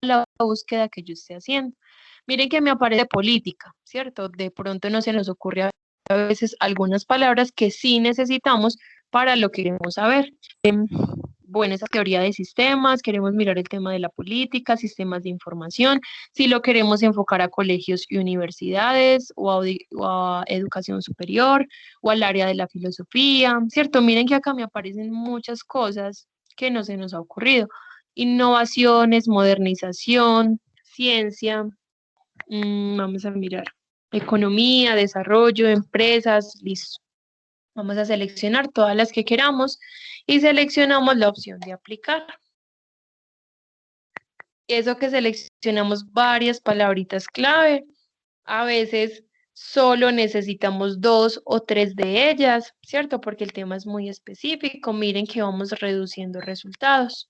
la búsqueda que yo esté haciendo. Miren que me aparece política, ¿cierto? De pronto no se nos ocurre a veces algunas palabras que sí necesitamos para lo que queremos saber. Bueno, esa teoría de sistemas, queremos mirar el tema de la política, sistemas de información, si lo queremos enfocar a colegios y universidades o a educación superior o al área de la filosofía, ¿cierto? Miren que acá me aparecen muchas cosas que no se nos ha ocurrido. Innovaciones, modernización, ciencia, vamos a mirar, economía, desarrollo, empresas, listo. Vamos a seleccionar todas las que queramos y seleccionamos la opción de aplicar. Eso que seleccionamos varias palabritas clave. A veces solo necesitamos 2 o 3 de ellas, ¿cierto? Porque el tema es muy específico. Miren que vamos reduciendo resultados.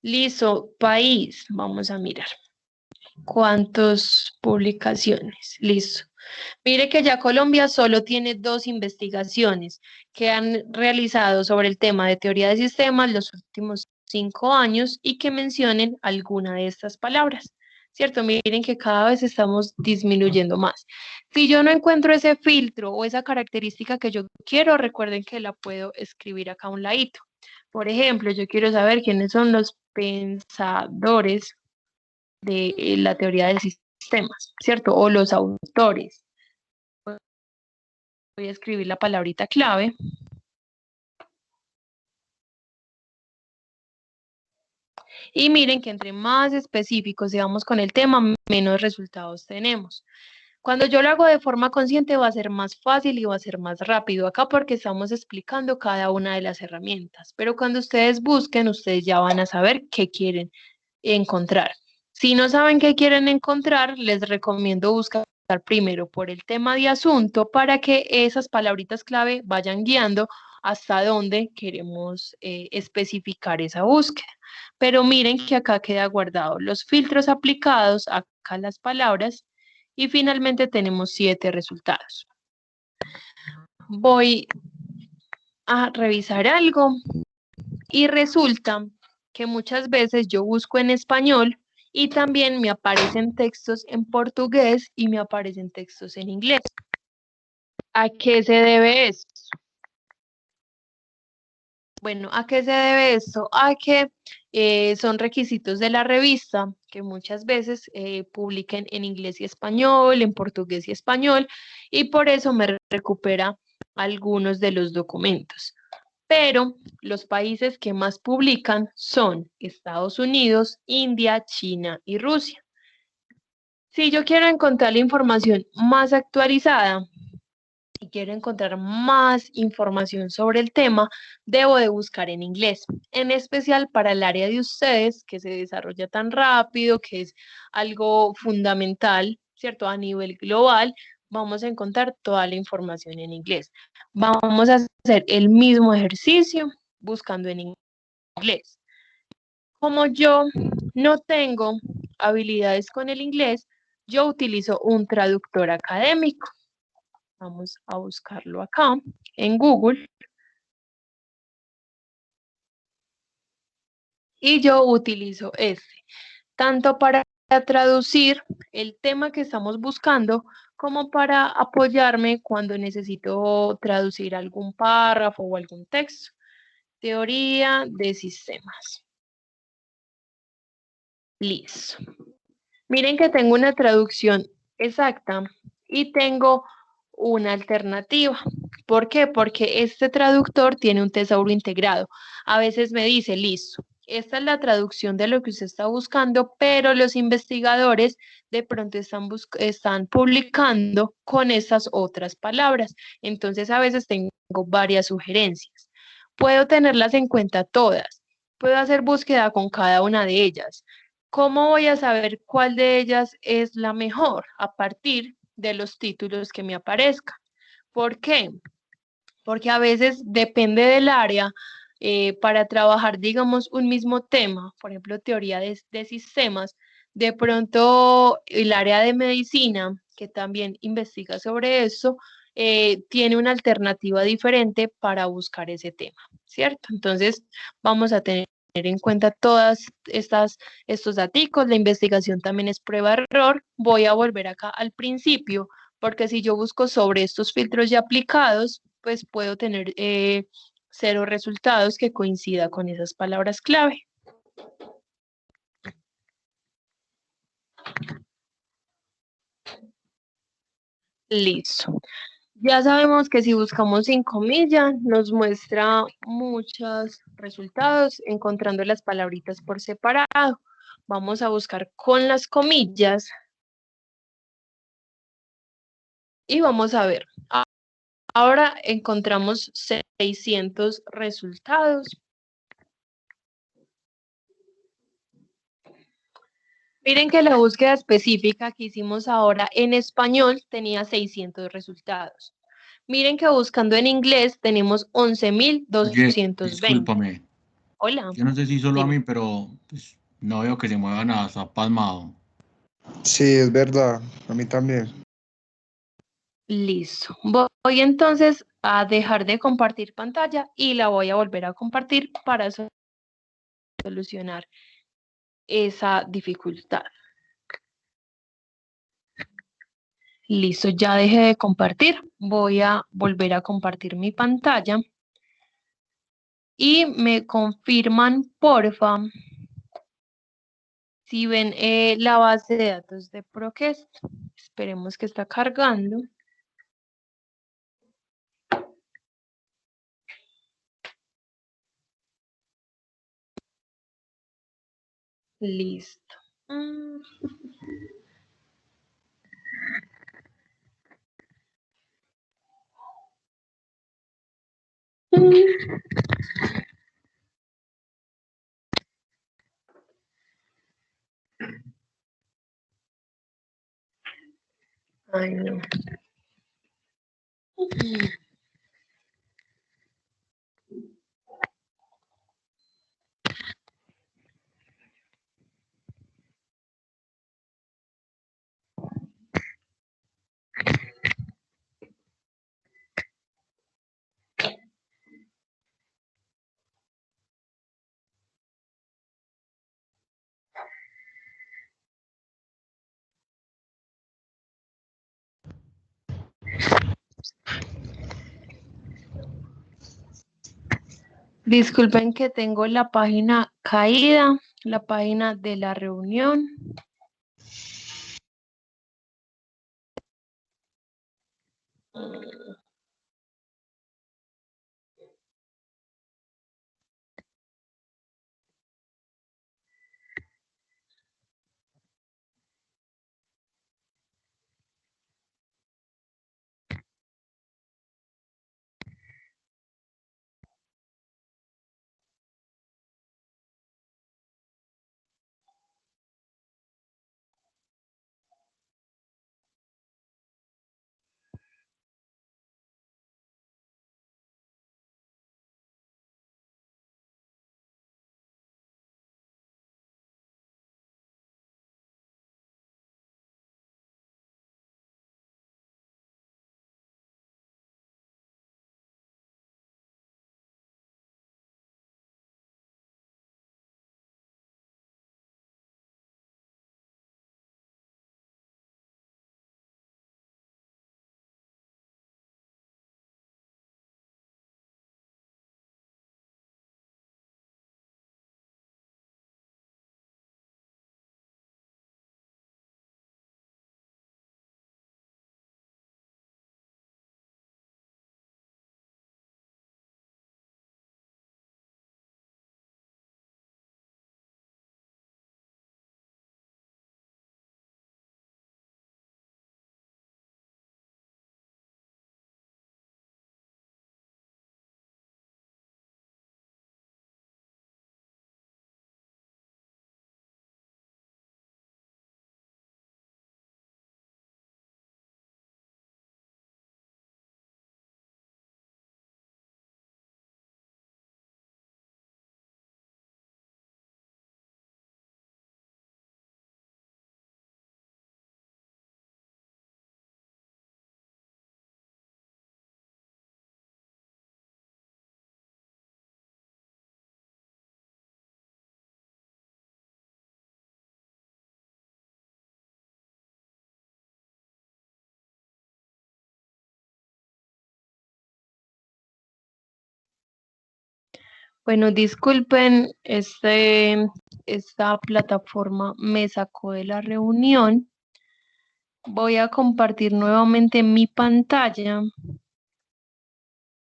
Listo, país. Vamos a mirar. ¿Cuántas publicaciones? Listo. Mire que ya Colombia solo tiene 2 investigaciones que han realizado sobre el tema de teoría de sistemas los últimos 5 años y que mencionen alguna de estas palabras, ¿cierto? Miren que cada vez estamos disminuyendo más. Si yo no encuentro ese filtro o esa característica que yo quiero, recuerden que la puedo escribir acá a un ladito. Por ejemplo, yo quiero saber quiénes son los pensadores de la teoría de sistemas, ¿cierto? O los autores. Voy a escribir la palabrita clave. Y miren que entre más específicos seamos con el tema, menos resultados tenemos. Cuando yo lo hago de forma consciente va a ser más fácil y va a ser más rápido acá porque estamos explicando cada una de las herramientas. Pero cuando ustedes busquen, ustedes ya van a saber qué quieren encontrar. Si no saben qué quieren encontrar, les recomiendo buscar primero por el tema de asunto para que esas palabritas clave vayan guiando hasta dónde queremos especificar esa búsqueda. Pero miren que acá queda guardado los filtros aplicados, acá las palabras, y finalmente tenemos 7 resultados. voy a revisar algo y resulta que muchas veces yo busco en español y también me aparecen textos en portugués y me aparecen textos en inglés. ¿A qué se debe esto? Bueno, ¿a qué se debe esto? A que son requisitos de la revista que muchas veces publiquen en inglés y español, en portugués y español, y por eso me recupera algunos de los documentos. Pero los países que más publican son Estados Unidos, India, China y Rusia. Si yo quiero encontrar la información más actualizada y quiero encontrar más información sobre el tema, debo de buscar en inglés, en especial para el área de ustedes que se desarrolla tan rápido, que es algo fundamental, ¿cierto? A nivel global, vamos a encontrar toda la información en inglés. Vamos a hacer el mismo ejercicio buscando en inglés. Como yo no tengo habilidades con el inglés, yo utilizo un traductor académico. Vamos a buscarlo acá en Google. Y yo utilizo este, tanto para traducir el tema que estamos buscando, como para apoyarme cuando necesito traducir algún párrafo o algún texto. Teoría de sistemas. Listo. Miren que tengo una traducción exacta y tengo una alternativa. ¿Por qué? Porque este traductor tiene un tesauro integrado. A veces me dice, listo, esta es la traducción de lo que usted está buscando, pero los investigadores de pronto están publicando con esas otras palabras. Entonces a veces tengo varias sugerencias. Puedo tenerlas en cuenta todas. Puedo hacer búsqueda con cada una de ellas. ¿Cómo voy a saber cuál de ellas es la mejor? A partir de los títulos que me aparezcan. ¿Por qué? Porque a veces depende del área, para trabajar, digamos, un mismo tema, por ejemplo, teoría de sistemas, de pronto el área de medicina, que también investiga sobre eso, tiene una alternativa diferente para buscar ese tema, ¿cierto? Entonces, vamos a tener en cuenta todas estos datos. La investigación también es prueba-error. Voy a volver acá al principio, porque si yo busco sobre estos filtros ya aplicados, pues puedo tener 0 resultados que coincida con esas palabras clave. Listo. Ya sabemos que si buscamos sin comillas, nos muestra muchos resultados encontrando las palabritas por separado. Vamos a buscar con las comillas y vamos a ver. Ahora encontramos 600 resultados. Miren que la búsqueda específica que hicimos ahora en español tenía 600 resultados. Miren que buscando en inglés tenemos Oye, 11.220. discúlpame. Hola, Yo no sé si solo a dime. mí, pero pues, no veo que se mueva nada, está pasmado. Sí, es verdad, a mí también. Listo. Voy entonces a dejar de compartir pantalla y la voy a volver a compartir para solucionar esa dificultad. Listo, ya dejé de compartir. Voy a volver a compartir mi pantalla. Y me confirman, porfa, si ven la base de datos de Proquest. Esperemos que está cargando. Listo. Ay, no. Disculpen que tengo la página caída, la página de la reunión. Bueno, disculpen, esta plataforma me sacó de la reunión. Voy a compartir nuevamente mi pantalla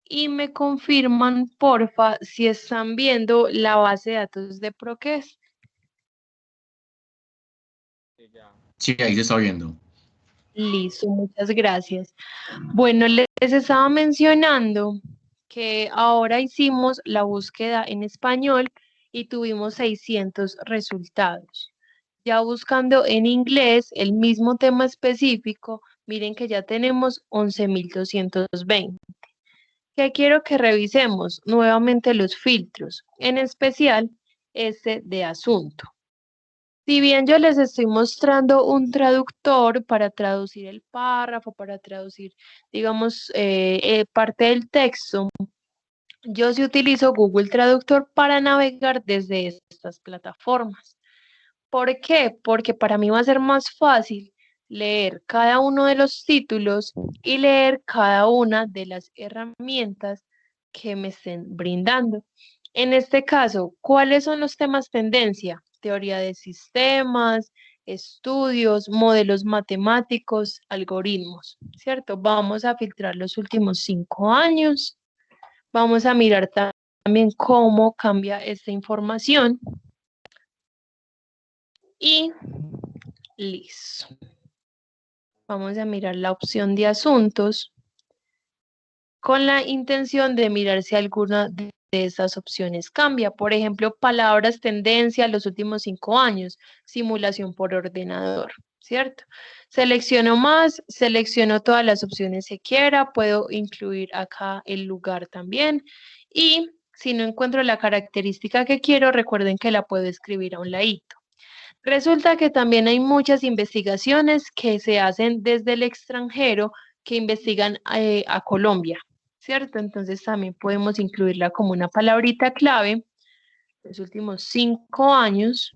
y me confirman, porfa, si están viendo la base de datos de Proques. Sí, ahí se está viendo. Listo, muchas gracias. Bueno, les estaba mencionando que ahora hicimos la búsqueda en español y tuvimos 600 resultados. Ya buscando en inglés el mismo tema específico, miren que ya tenemos 11.220. Que quiero que revisemos nuevamente los filtros, en especial este de asunto. Si bien yo les estoy mostrando un traductor para traducir el párrafo, para traducir, digamos, parte del texto, yo sí utilizo Google Traductor para navegar desde estas plataformas. ¿Por qué? Porque para mí va a ser más fácil leer cada uno de los títulos y leer cada una de las herramientas que me estén brindando. En este caso, ¿cuáles son los temas tendencia? Teoría de sistemas, estudios, modelos matemáticos, algoritmos, ¿cierto? Vamos a filtrar los últimos 5 años. Vamos a mirar también cómo cambia esta información. Y listo. Vamos a mirar la opción de asuntos con la intención de mirar si alguna de esas opciones cambia. Por ejemplo, palabras tendencia los últimos 5 años, simulación por ordenador, ¿cierto? Selecciono más, selecciono todas las opciones que quiera, puedo incluir acá el lugar también y si no encuentro la característica que quiero, recuerden que la puedo escribir a un ladito. Resulta que también hay muchas investigaciones que se hacen desde el extranjero que investigan a Colombia, ¿cierto? Entonces también podemos incluirla como una palabrita clave. Los últimos 5 años,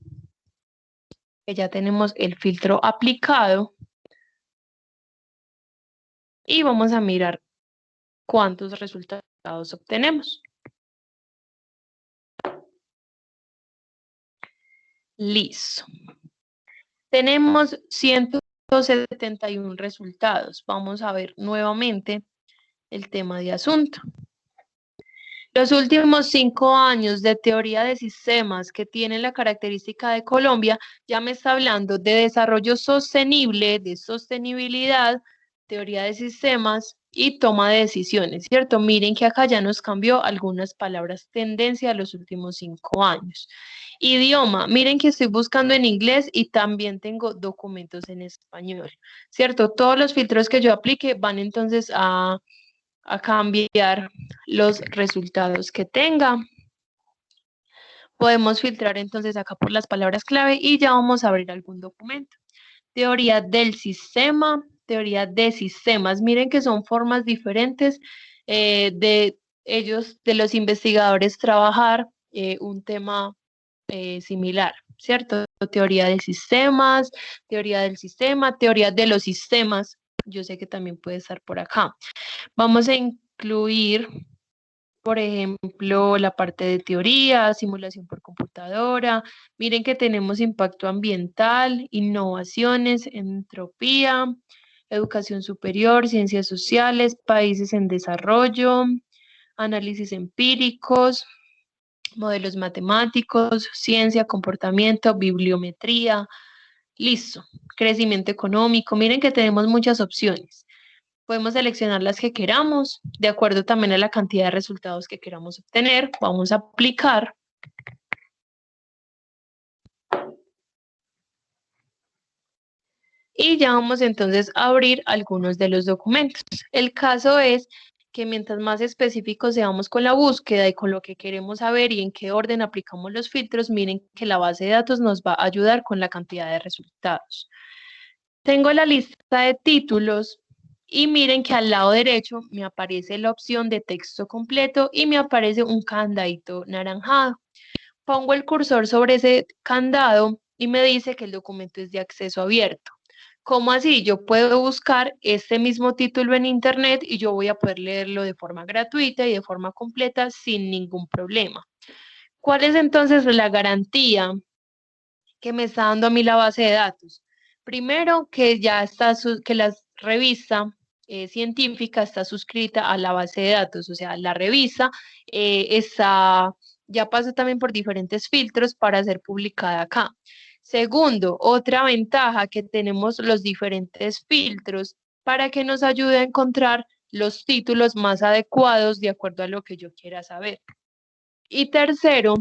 que ya tenemos el filtro aplicado y vamos a mirar cuántos resultados obtenemos. Listo. Tenemos 171 resultados. Vamos a ver nuevamente el tema de asunto. Los últimos 5 años de teoría de sistemas que tienen la característica de Colombia ya me está hablando de desarrollo sostenible, de sostenibilidad, teoría de sistemas y toma de decisiones, ¿cierto? Miren que acá ya nos cambió algunas palabras, tendencia a los últimos 5 años. Idioma, miren que estoy buscando en inglés y también tengo documentos en español, ¿cierto? Todos los filtros que yo aplique van entonces a cambiar los resultados que tenga. Podemos filtrar entonces acá por las palabras clave y ya vamos a abrir algún documento. Teoría del sistema, teoría de sistemas. Miren que son formas diferentes de ellos, de los investigadores, trabajar un tema similar, ¿cierto? Teoría de sistemas, teoría del sistema, teoría de los sistemas. Yo sé que también puede estar por acá. Vamos a incluir, por ejemplo, la parte de teoría, simulación por computadora. Miren que tenemos impacto ambiental, innovaciones, entropía, educación superior, ciencias sociales, países en desarrollo, análisis empíricos, modelos matemáticos, ciencia, comportamiento, bibliometría. Listo. Crecimiento económico. Miren que tenemos muchas opciones. Podemos seleccionar las que queramos, de acuerdo también a la cantidad de resultados que queramos obtener. Vamos a aplicar. Y ya vamos entonces a abrir algunos de los documentos. El caso es que mientras más específicos seamos con la búsqueda y con lo que queremos saber y en qué orden aplicamos los filtros, miren que la base de datos nos va a ayudar con la cantidad de resultados. Tengo la lista de títulos y miren que al lado derecho me aparece la opción de texto completo y me aparece un candadito naranjado. Pongo el cursor sobre ese candado y me dice que el documento es de acceso abierto. ¿Cómo así? Yo puedo buscar este mismo título en internet y yo voy a poder leerlo de forma gratuita y de forma completa sin ningún problema. ¿Cuál es entonces la garantía que me está dando a mí la base de datos? Primero, que ya está, que la revista científica está suscrita a la base de datos, o sea, la revista ya pasó también por diferentes filtros para ser publicada acá. Segundo, otra ventaja que tenemos los diferentes filtros para que nos ayude a encontrar los títulos más adecuados de acuerdo a lo que yo quiera saber. Y tercero,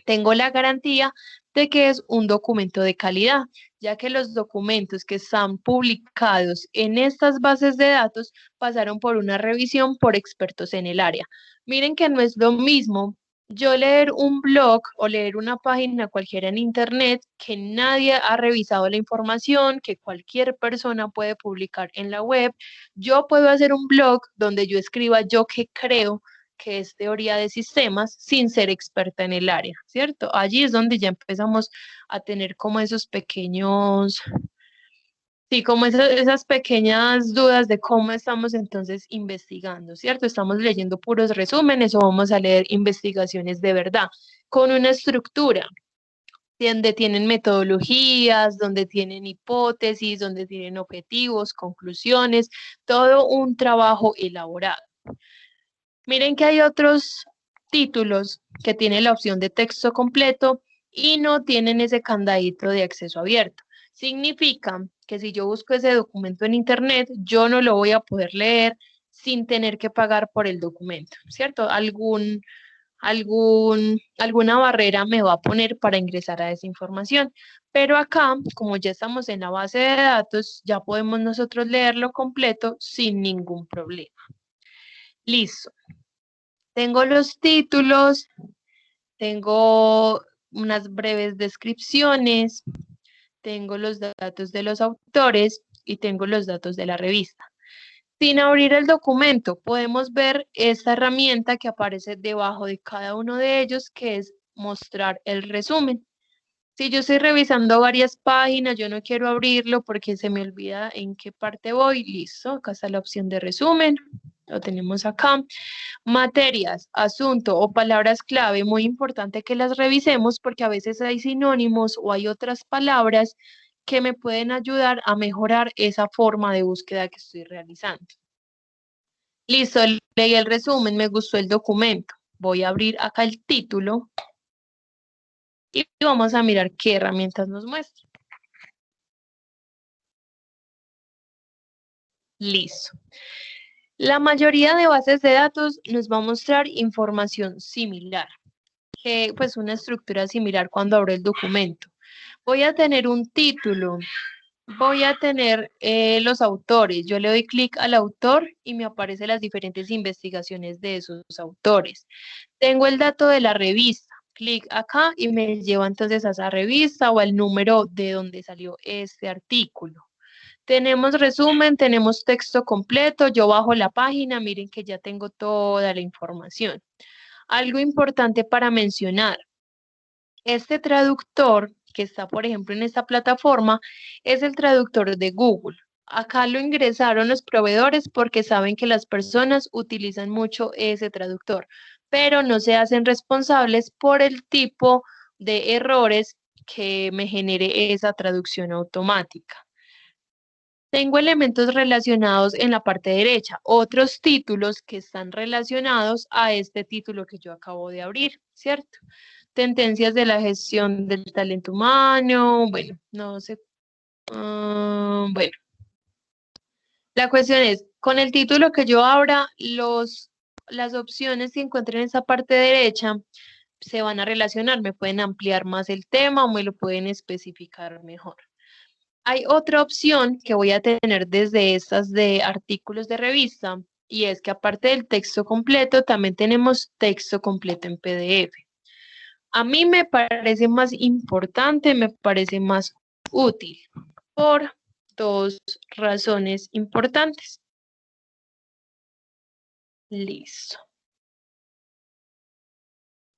tengo la garantía de que es un documento de calidad, ya que los documentos que están publicados en estas bases de datos pasaron por una revisión por expertos en el área. Miren que no es lo mismo yo leer un blog o leer una página cualquiera en internet que nadie ha revisado la información, que cualquier persona puede publicar en la web. Yo puedo hacer un blog donde yo escriba yo qué creo que es teoría de sistemas sin ser experta en el área, ¿cierto? Allí es donde ya empezamos a tener como esos pequeños, sí, como esas pequeñas dudas de cómo estamos entonces investigando, ¿cierto? Estamos leyendo puros resúmenes o vamos a leer investigaciones de verdad, con una estructura, donde tienen metodologías, donde tienen hipótesis, donde tienen objetivos, conclusiones, todo un trabajo elaborado. Miren que hay otros títulos que tienen la opción de texto completo y no tienen ese candadito de acceso abierto. Significa que si yo busco ese documento en internet, yo no lo voy a poder leer sin tener que pagar por el documento, ¿cierto? Alguna barrera me va a poner para ingresar a esa información. Pero acá, como ya estamos en la base de datos, ya podemos nosotros leerlo completo sin ningún problema. Listo. Tengo los títulos, tengo unas breves descripciones, tengo los datos de los autores y tengo los datos de la revista. Sin abrir el documento, podemos ver esta herramienta que aparece debajo de cada uno de ellos, que es mostrar el resumen. Si yo estoy revisando varias páginas, yo no quiero abrirlo porque se me olvida en qué parte voy. Listo, acá está la opción de resumen. Lo tenemos acá. Materias, asunto o palabras clave, muy importante que las revisemos porque a veces hay sinónimos o hay otras palabras que me pueden ayudar a mejorar esa forma de búsqueda que estoy realizando. Listo, leí el resumen, me gustó el documento. Voy a abrir acá el título y vamos a mirar qué herramientas nos muestra. Listo. La mayoría de bases de datos nos va a mostrar información similar, pues una estructura similar cuando abro el documento. Voy a tener un título, voy a tener los autores. Yo le doy clic al autor y me aparecen las diferentes investigaciones de esos autores. Tengo el dato de la revista. Clic acá y me lleva entonces a esa revista o al número de donde salió este artículo. Tenemos resumen, tenemos texto completo, yo bajo la página, miren que ya tengo toda la información. Algo importante para mencionar, este traductor que está, por ejemplo, en esta plataforma, es el traductor de Google. Acá lo ingresaron los proveedores porque saben que las personas utilizan mucho ese traductor, pero no se hacen responsables por el tipo de errores que me genere esa traducción automática. Tengo elementos relacionados en la parte derecha, otros títulos que están relacionados a este título que yo acabo de abrir, ¿cierto? Tendencias de la gestión del talento humano, bueno, no sé, bueno. La cuestión es, con el título que yo abra, las opciones que encuentren en esa parte derecha se van a relacionar, me pueden ampliar más el tema o me lo pueden especificar mejor. Hay otra opción que voy a tener desde estas de artículos de revista y es que aparte del texto completo, también tenemos texto completo en PDF. A mí me parece más importante, me parece más útil por dos razones importantes. Listo.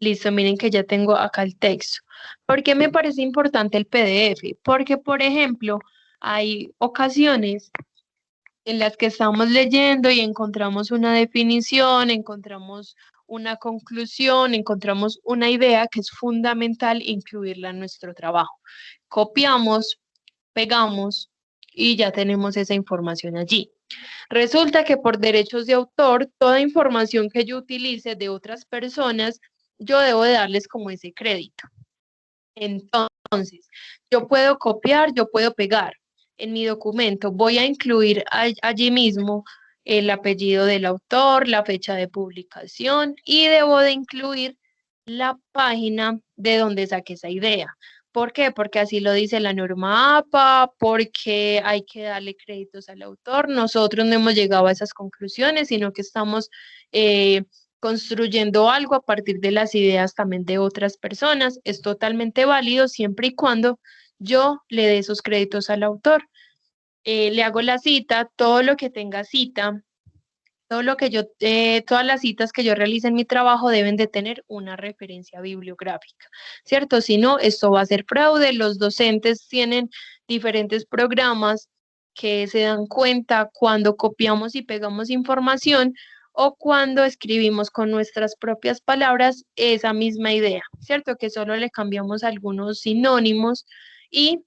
Listo, miren que ya tengo acá el texto. ¿Por qué me parece importante el PDF? Porque, por ejemplo, hay ocasiones en las que estamos leyendo y encontramos una definición, encontramos una conclusión, encontramos una idea que es fundamental incluirla en nuestro trabajo. Copiamos, pegamos y ya tenemos esa información allí. Resulta que por derechos de autor, toda información que yo utilice de otras personas, yo debo de darles como ese crédito. Entonces, yo puedo copiar, yo puedo pegar. En mi documento voy a incluir allí mismo el apellido del autor, la fecha de publicación y debo de incluir la página de donde saqué esa idea. ¿Por qué? Porque así lo dice la norma APA, porque hay que darle créditos al autor. Nosotros no hemos llegado a esas conclusiones, sino que estamos construyendo algo a partir de las ideas también de otras personas. Es totalmente válido siempre y cuando yo le dé esos créditos al autor. Le hago la cita, todo lo que tenga cita, todo lo que todas las citas que yo realice en mi trabajo deben de tener una referencia bibliográfica, ¿cierto? Si no, esto va a ser fraude. Los docentes tienen diferentes programas que se dan cuenta cuando copiamos y pegamos información o cuando escribimos con nuestras propias palabras esa misma idea, ¿cierto? Que solo le cambiamos algunos sinónimos y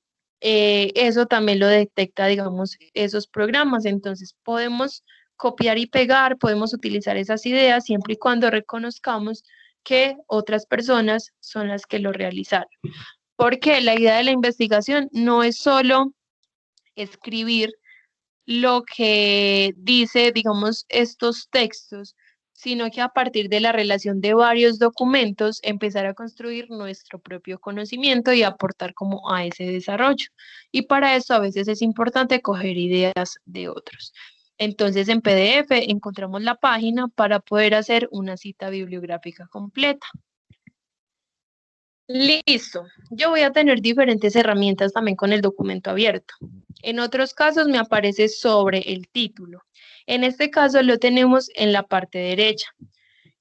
eso también lo detecta, digamos, esos programas. Entonces, podemos copiar y pegar, podemos utilizar esas ideas siempre y cuando reconozcamos que otras personas son las que lo realizaron. Porque la idea de la investigación no es solo escribir lo que dice, digamos, estos textos, sino que a partir de la relación de varios documentos empezar a construir nuestro propio conocimiento y aportar como a ese desarrollo. Y para eso a veces es importante coger ideas de otros. Entonces en PDF encontramos la página para poder hacer una cita bibliográfica completa. Listo, yo voy a tener diferentes herramientas también con el documento abierto. En otros casos me aparece sobre el título. En este caso lo tenemos en la parte derecha.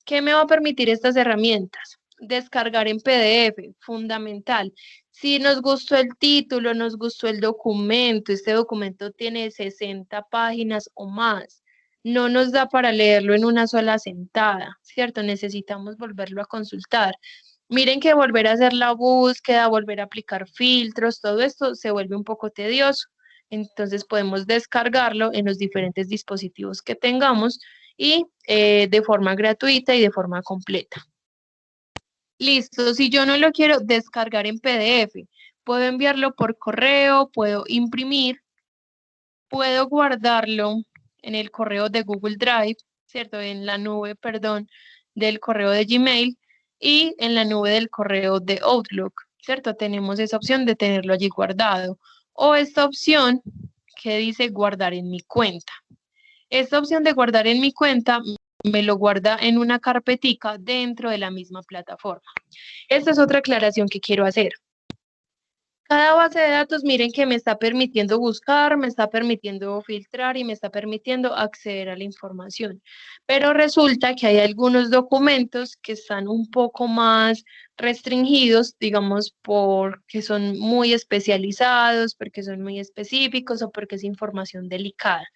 ¿Qué me va a permitir estas herramientas? Descargar en PDF, fundamental. Si nos gustó el título, nos gustó el documento, este documento tiene 60 páginas o más. no nos da para leerlo en una sola sentada, ¿cierto? Necesitamos volverlo a consultar. Miren que volver a hacer la búsqueda, volver a aplicar filtros, todo esto se vuelve un poco tedioso. Entonces podemos descargarlo en los diferentes dispositivos que tengamos y de forma gratuita y de forma completa. Listo, si yo no lo quiero descargar en PDF, puedo enviarlo por correo, puedo imprimir, puedo guardarlo en el correo de Google Drive, ¿cierto? En la nube, perdón, del correo de Gmail y en la nube del correo de Outlook, ¿cierto? Tenemos esa opción de tenerlo allí guardado. O esta opción que dice guardar en mi cuenta. Esta opción de guardar en mi cuenta me lo guarda en una carpetica dentro de la misma plataforma. Esta es otra aclaración que quiero hacer. Cada base de datos, miren que me está permitiendo buscar, me está permitiendo filtrar y me está permitiendo acceder a la información. Pero resulta que hay algunos documentos que están un poco más restringidos, digamos, porque son muy especializados, porque son muy específicos o porque es información delicada.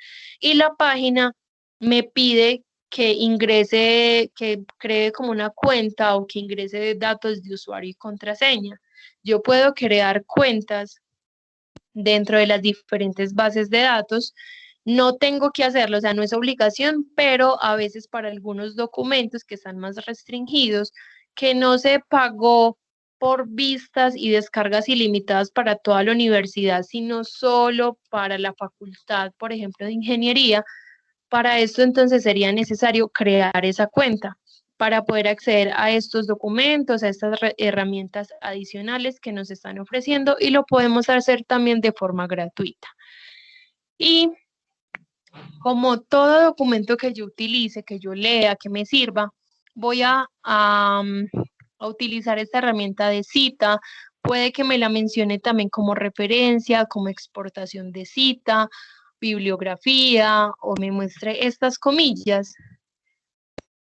Y la página me pide que ingrese, que cree como una cuenta o que ingrese datos de usuario y contraseña. Yo puedo crear cuentas dentro de las diferentes bases de datos. No tengo que hacerlo, o sea, no es obligación, pero a veces para algunos documentos que están más restringidos, que no se pagó por vistas y descargas ilimitadas para toda la universidad, sino solo para la facultad, por ejemplo, de ingeniería. Para esto entonces sería necesario crear esa cuenta para poder acceder a estos documentos, a estas herramientas adicionales que nos están ofreciendo y lo podemos hacer también de forma gratuita. Y como todo documento que yo utilice, que yo lea, que me sirva, voy a utilizar esta herramienta de cita. Puede que me la mencione también como referencia, como exportación de cita, bibliografía o me muestre estas comillas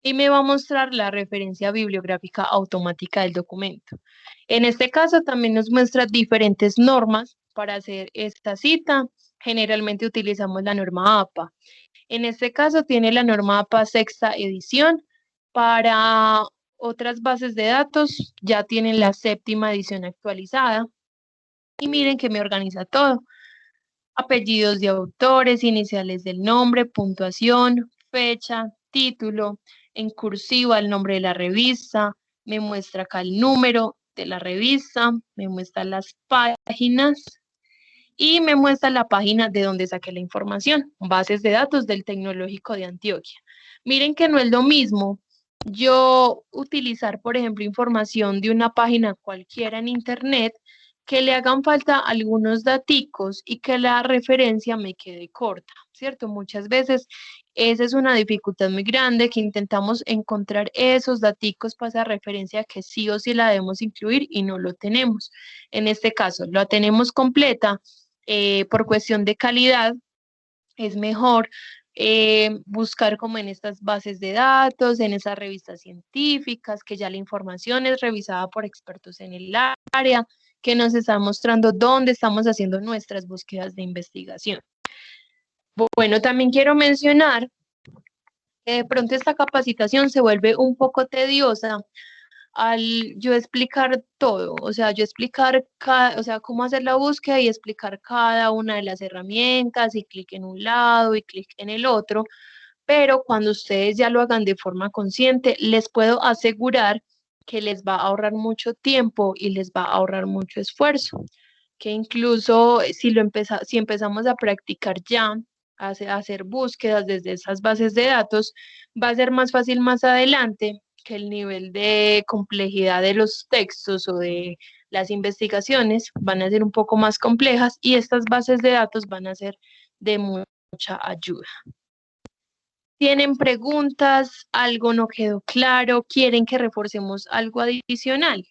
y me va a mostrar la referencia bibliográfica automática del documento. En este caso también nos muestra diferentes normas para hacer esta cita. Generalmente utilizamos la norma APA. En este caso tiene la norma APA sexta edición. Para otras bases de datos ya tienen la séptima edición actualizada. Y miren que me organiza todo. Apellidos de autores, iniciales del nombre, puntuación, fecha, título, en cursiva el nombre de la revista, me muestra acá el número de la revista, me muestra las páginas y me muestra la página de donde saqué la información, bases de datos del Tecnológico de Antioquia. Miren que no es lo mismo yo utilizar, por ejemplo, información de una página cualquiera en internet, que le hagan falta algunos daticos y que la referencia me quede corta, ¿cierto? Muchas veces esa es una dificultad muy grande, que intentamos encontrar esos daticos para esa referencia que sí o sí la debemos incluir y no lo tenemos. En este caso, la tenemos completa, por cuestión de calidad, es mejor buscar como en estas bases de datos, en esas revistas científicas, que ya la información es revisada por expertos en el área, que nos están mostrando dónde estamos haciendo nuestras búsquedas de investigación. Bueno, también quiero mencionar que de pronto esta capacitación se vuelve un poco tediosa al yo explicar todo, o sea, yo explicar o sea, cómo hacer la búsqueda y explicar cada una de las herramientas y clic en un lado y clic en el otro, pero cuando ustedes ya lo hagan de forma consciente, les puedo asegurar que les va a ahorrar mucho tiempo y les va a ahorrar mucho esfuerzo, que incluso si empezamos a practicar ya, a hacer búsquedas desde esas bases de datos, va a ser más fácil más adelante, que el nivel de complejidad de los textos o de las investigaciones van a ser un poco más complejas y estas bases de datos van a ser de mucha ayuda. ¿Tienen preguntas? ¿Algo no quedó claro? ¿Quieren que reforcemos algo adicional?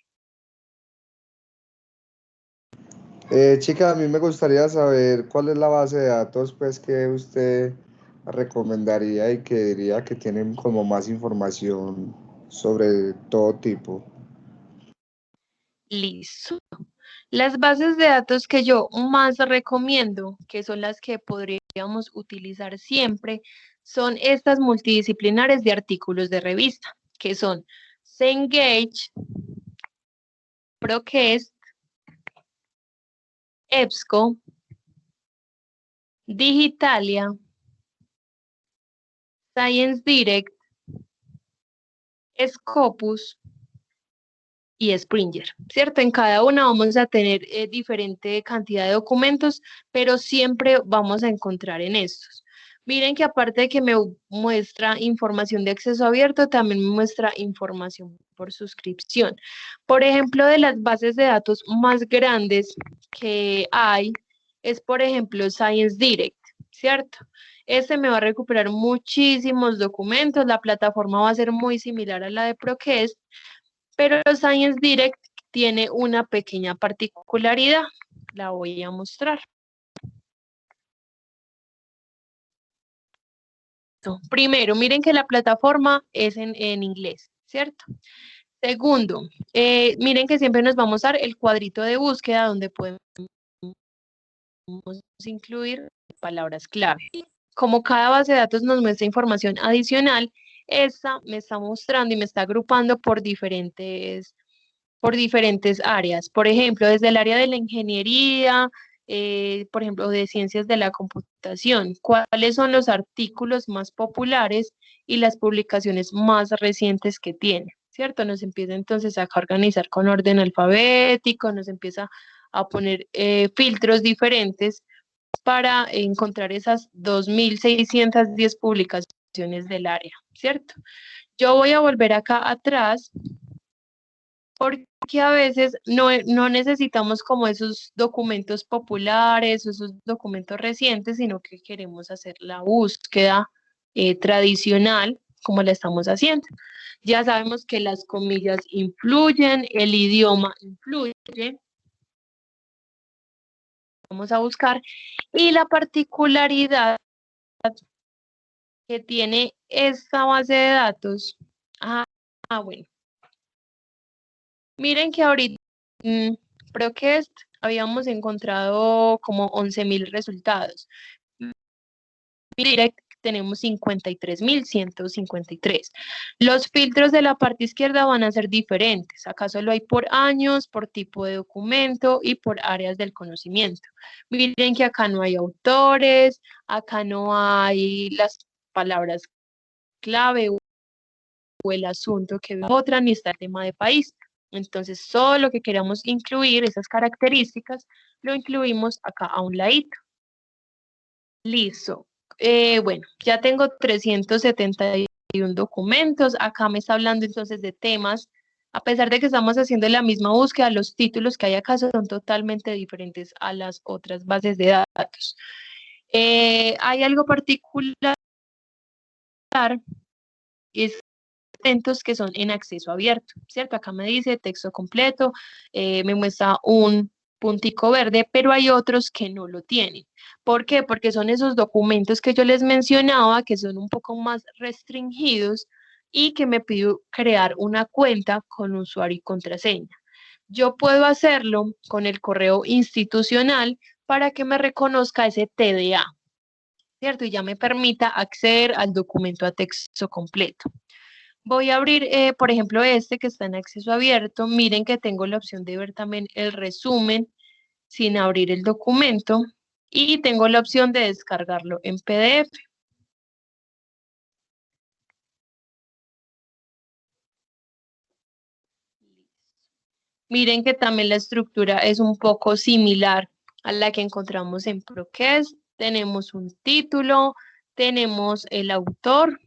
Chica, a mí me gustaría saber cuál es la base de datos pues que usted recomendaría y que diría que tienen como más información sobre todo tipo. Listo. Las bases de datos que yo más recomiendo, que son las que podríamos utilizar siempre, son estas multidisciplinares de artículos de revista, que son Cengage, ProQuest, EBSCO, Digitalia, Science Direct, Scopus y Springer, ¿cierto? En cada una vamos a tener diferente cantidad de documentos, pero siempre vamos a encontrar en estos. Miren que aparte de que me muestra información de acceso abierto, también me muestra información por suscripción. Por ejemplo, de las bases de datos más grandes que hay, es por ejemplo Science Direct, ¿cierto? Este me va a recuperar muchísimos documentos, la plataforma va a ser muy similar a la de ProQuest, pero Science Direct tiene una pequeña particularidad, la voy a mostrar. Primero, miren que la plataforma es en inglés, ¿cierto? Segundo, miren que siempre nos va a mostrar el cuadrito de búsqueda donde podemos incluir palabras clave. Como cada base de datos nos muestra información adicional, esta me está mostrando y me está agrupando por diferentes áreas. Por ejemplo, desde el área de la ingeniería, por ejemplo, de ciencias de la computación, cuáles son los artículos más populares y las publicaciones más recientes que tiene, ¿cierto? Nos empieza entonces a organizar con orden alfabético, nos empieza a poner filtros diferentes para encontrar esas 2.610 publicaciones del área, ¿cierto? Yo voy a volver acá atrás porque a veces no necesitamos como esos documentos populares o esos documentos recientes, sino que queremos hacer la búsqueda tradicional como la estamos haciendo. Ya sabemos que las comillas influyen, el idioma influye. Vamos a buscar. Y la particularidad que tiene esta base de datos. Bueno. Miren que ahorita en ProQuest habíamos encontrado como 11.000 resultados. Direct tenemos 53.153. Los filtros de la parte izquierda van a ser diferentes. Acá solo hay por años, por tipo de documento y por áreas del conocimiento. Miren que acá no hay autores, acá no hay las palabras clave o el asunto que otra, ni está el tema de país. Entonces, solo lo que queramos incluir, esas características, lo incluimos acá a un ladito. Listo. Bueno, ya tengo 371 documentos. Acá me está hablando entonces de temas. A pesar de que estamos haciendo la misma búsqueda, los títulos que hay acá son totalmente diferentes a las otras bases de datos. Hay algo particular, es atentos que son en acceso abierto, ¿cierto? Acá me dice texto completo, me muestra un puntico verde, pero hay otros que no lo tienen. ¿Por qué? Porque son esos documentos que yo les mencionaba, que son un poco más restringidos y que me pido crear una cuenta con usuario y contraseña. Yo puedo hacerlo con el correo institucional para que me reconozca ese TDA, ¿cierto? Y ya me permita acceder al documento a texto completo. Voy a abrir, por ejemplo, este que está en acceso abierto. Miren que tengo la opción de ver también el resumen sin abrir el documento y tengo la opción de descargarlo en PDF. Miren que también la estructura es un poco similar a la que encontramos en ProQuest. Tenemos un título, tenemos el autor,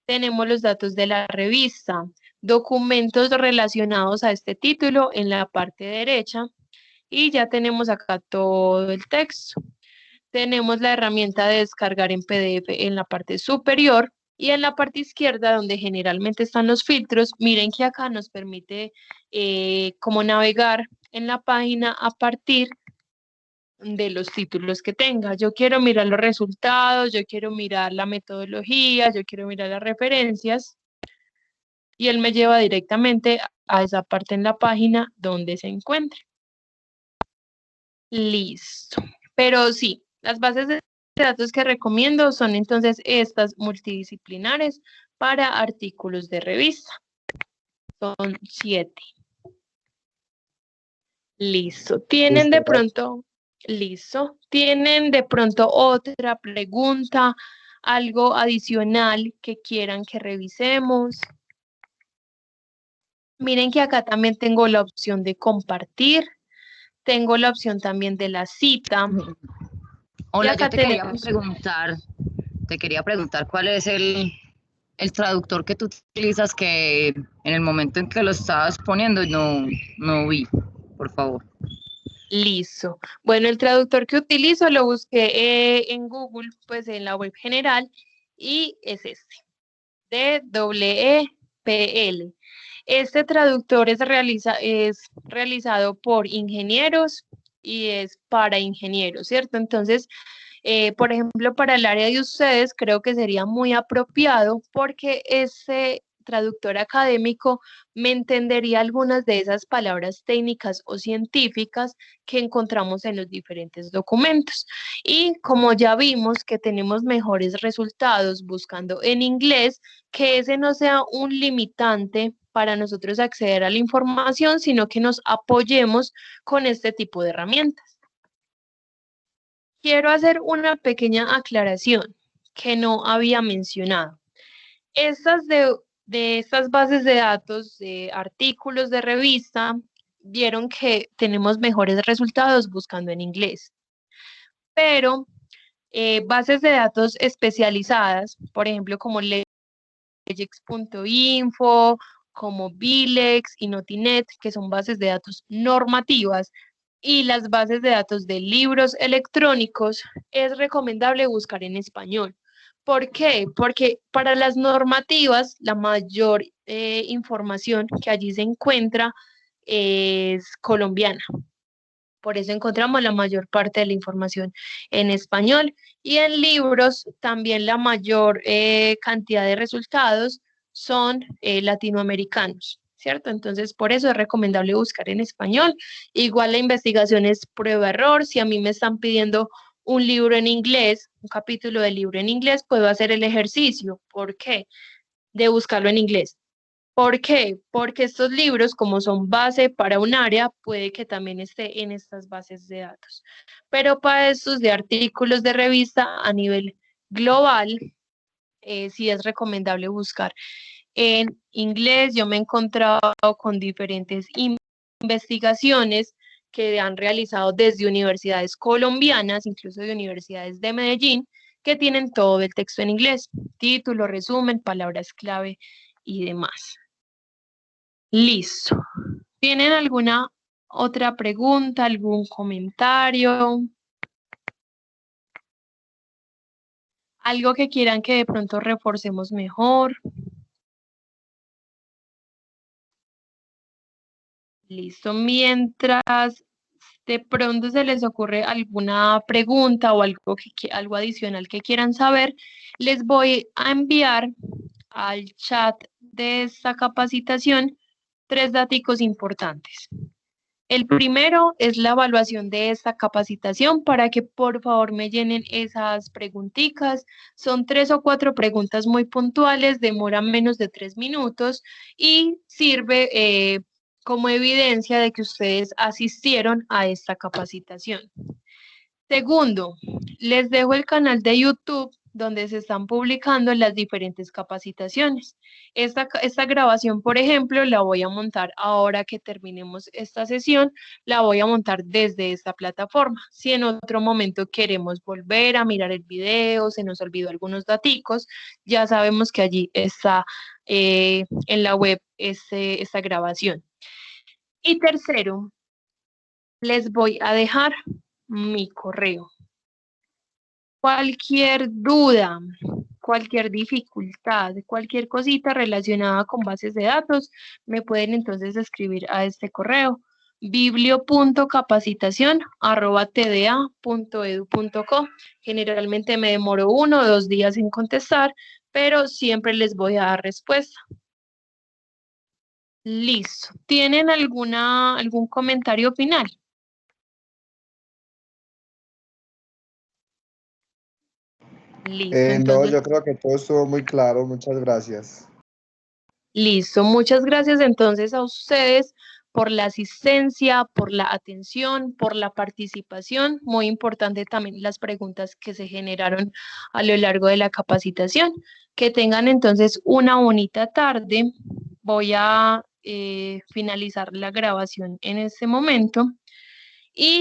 tenemos los datos de la revista, documentos relacionados a este título en la parte derecha y ya tenemos acá todo el texto. Tenemos la herramienta de descargar en PDF en la parte superior y en la parte izquierda donde generalmente están los filtros. Miren que acá nos permite como navegar en la página a partir de los títulos que tenga. Yo quiero mirar los resultados, yo quiero mirar la metodología, yo quiero mirar las referencias y él me lleva directamente a esa parte en la página donde se encuentre. Listo. Pero sí, las bases de datos que recomiendo son entonces estas multidisciplinares para artículos de revista. Son 7. Listo. ¿Tienen de pronto, listo? ¿Tienen de pronto otra pregunta, algo adicional que quieran que revisemos? Miren que acá también tengo la opción de compartir, tengo la opción también de la cita. Hola, acá yo te quería preguntar cuál es el traductor que tú utilizas, que en el momento en que lo estabas poniendo no vi, por favor. Listo. Bueno, el traductor que utilizo lo busqué en Google, pues en la web general, y es este, DEEPL. Este traductor es realizado por ingenieros y es para ingenieros, ¿cierto? Entonces, por ejemplo, para el área de ustedes, creo que sería muy apropiado porque ese traductor académico me entendería algunas de esas palabras técnicas o científicas que encontramos en los diferentes documentos. Y como ya vimos que tenemos mejores resultados buscando en inglés, que ese no sea un limitante para nosotros acceder a la información, sino que nos apoyemos con este tipo de herramientas. Quiero hacer una pequeña aclaración que no había mencionado. Estas de estas bases de datos, de artículos de revista, vieron que tenemos mejores resultados buscando en inglés. Pero bases de datos especializadas, por ejemplo, como legex.info, como Bilex y Notinet, que son bases de datos normativas, y las bases de datos de libros electrónicos, es recomendable buscar en español. ¿Por qué? Porque para las normativas, la mayor información que allí se encuentra es colombiana. Por eso encontramos la mayor parte de la información en español. Y en libros también la mayor cantidad de resultados son latinoamericanos, ¿cierto? Entonces, por eso es recomendable buscar en español. Igual la investigación es prueba-error. Si a mí me están pidiendo un libro en inglés, un capítulo de libro en inglés, puedo hacer el ejercicio. ¿Por qué? De buscarlo en inglés. ¿Por qué? Porque estos libros, como son base para un área, puede que también esté en estas bases de datos. Pero para estos de artículos de revista a nivel global, sí es recomendable buscar en inglés. Yo me he encontrado con diferentes investigaciones que han realizado desde universidades colombianas, incluso de universidades de Medellín, que tienen todo el texto en inglés, título, resumen, palabras clave y demás. Listo. ¿Tienen alguna otra pregunta, algún comentario? ¿Algo que quieran que de pronto reforcemos mejor? Listo. Mientras de pronto se les ocurre alguna pregunta o algo adicional que quieran saber, les voy a enviar al chat de esta capacitación 3 datos importantes. El primero es la evaluación de esta capacitación para que por favor me llenen esas preguntitas. Son 3 o 4 preguntas muy puntuales, demoran menos de 3 minutos y sirve como evidencia de que ustedes asistieron a esta capacitación. Segundo, les dejo el canal de YouTube donde se están publicando las diferentes capacitaciones. Esta grabación, por ejemplo, la voy a montar ahora que terminemos esta sesión, la voy a montar desde esta plataforma. Si en otro momento queremos volver a mirar el video, se nos olvidó algunos daticos, ya sabemos que allí está en la web esta grabación. Y tercero, les voy a dejar mi correo. Cualquier duda, cualquier dificultad, cualquier cosita relacionada con bases de datos, me pueden entonces escribir a este correo, biblio.capacitación@tda.edu.co. Generalmente me demoro 1 o 2 días en contestar, pero siempre les voy a dar respuesta. Listo. ¿Tienen algún comentario final? Listo, No, entonces, yo creo que todo estuvo muy claro. Muchas gracias. listo. Muchas gracias entonces a ustedes por la asistencia, por la atención, por la participación. Muy importante también las preguntas que se generaron a lo largo de la capacitación. Que tengan entonces una bonita tarde. Voy a finalizar la grabación en este momento. Y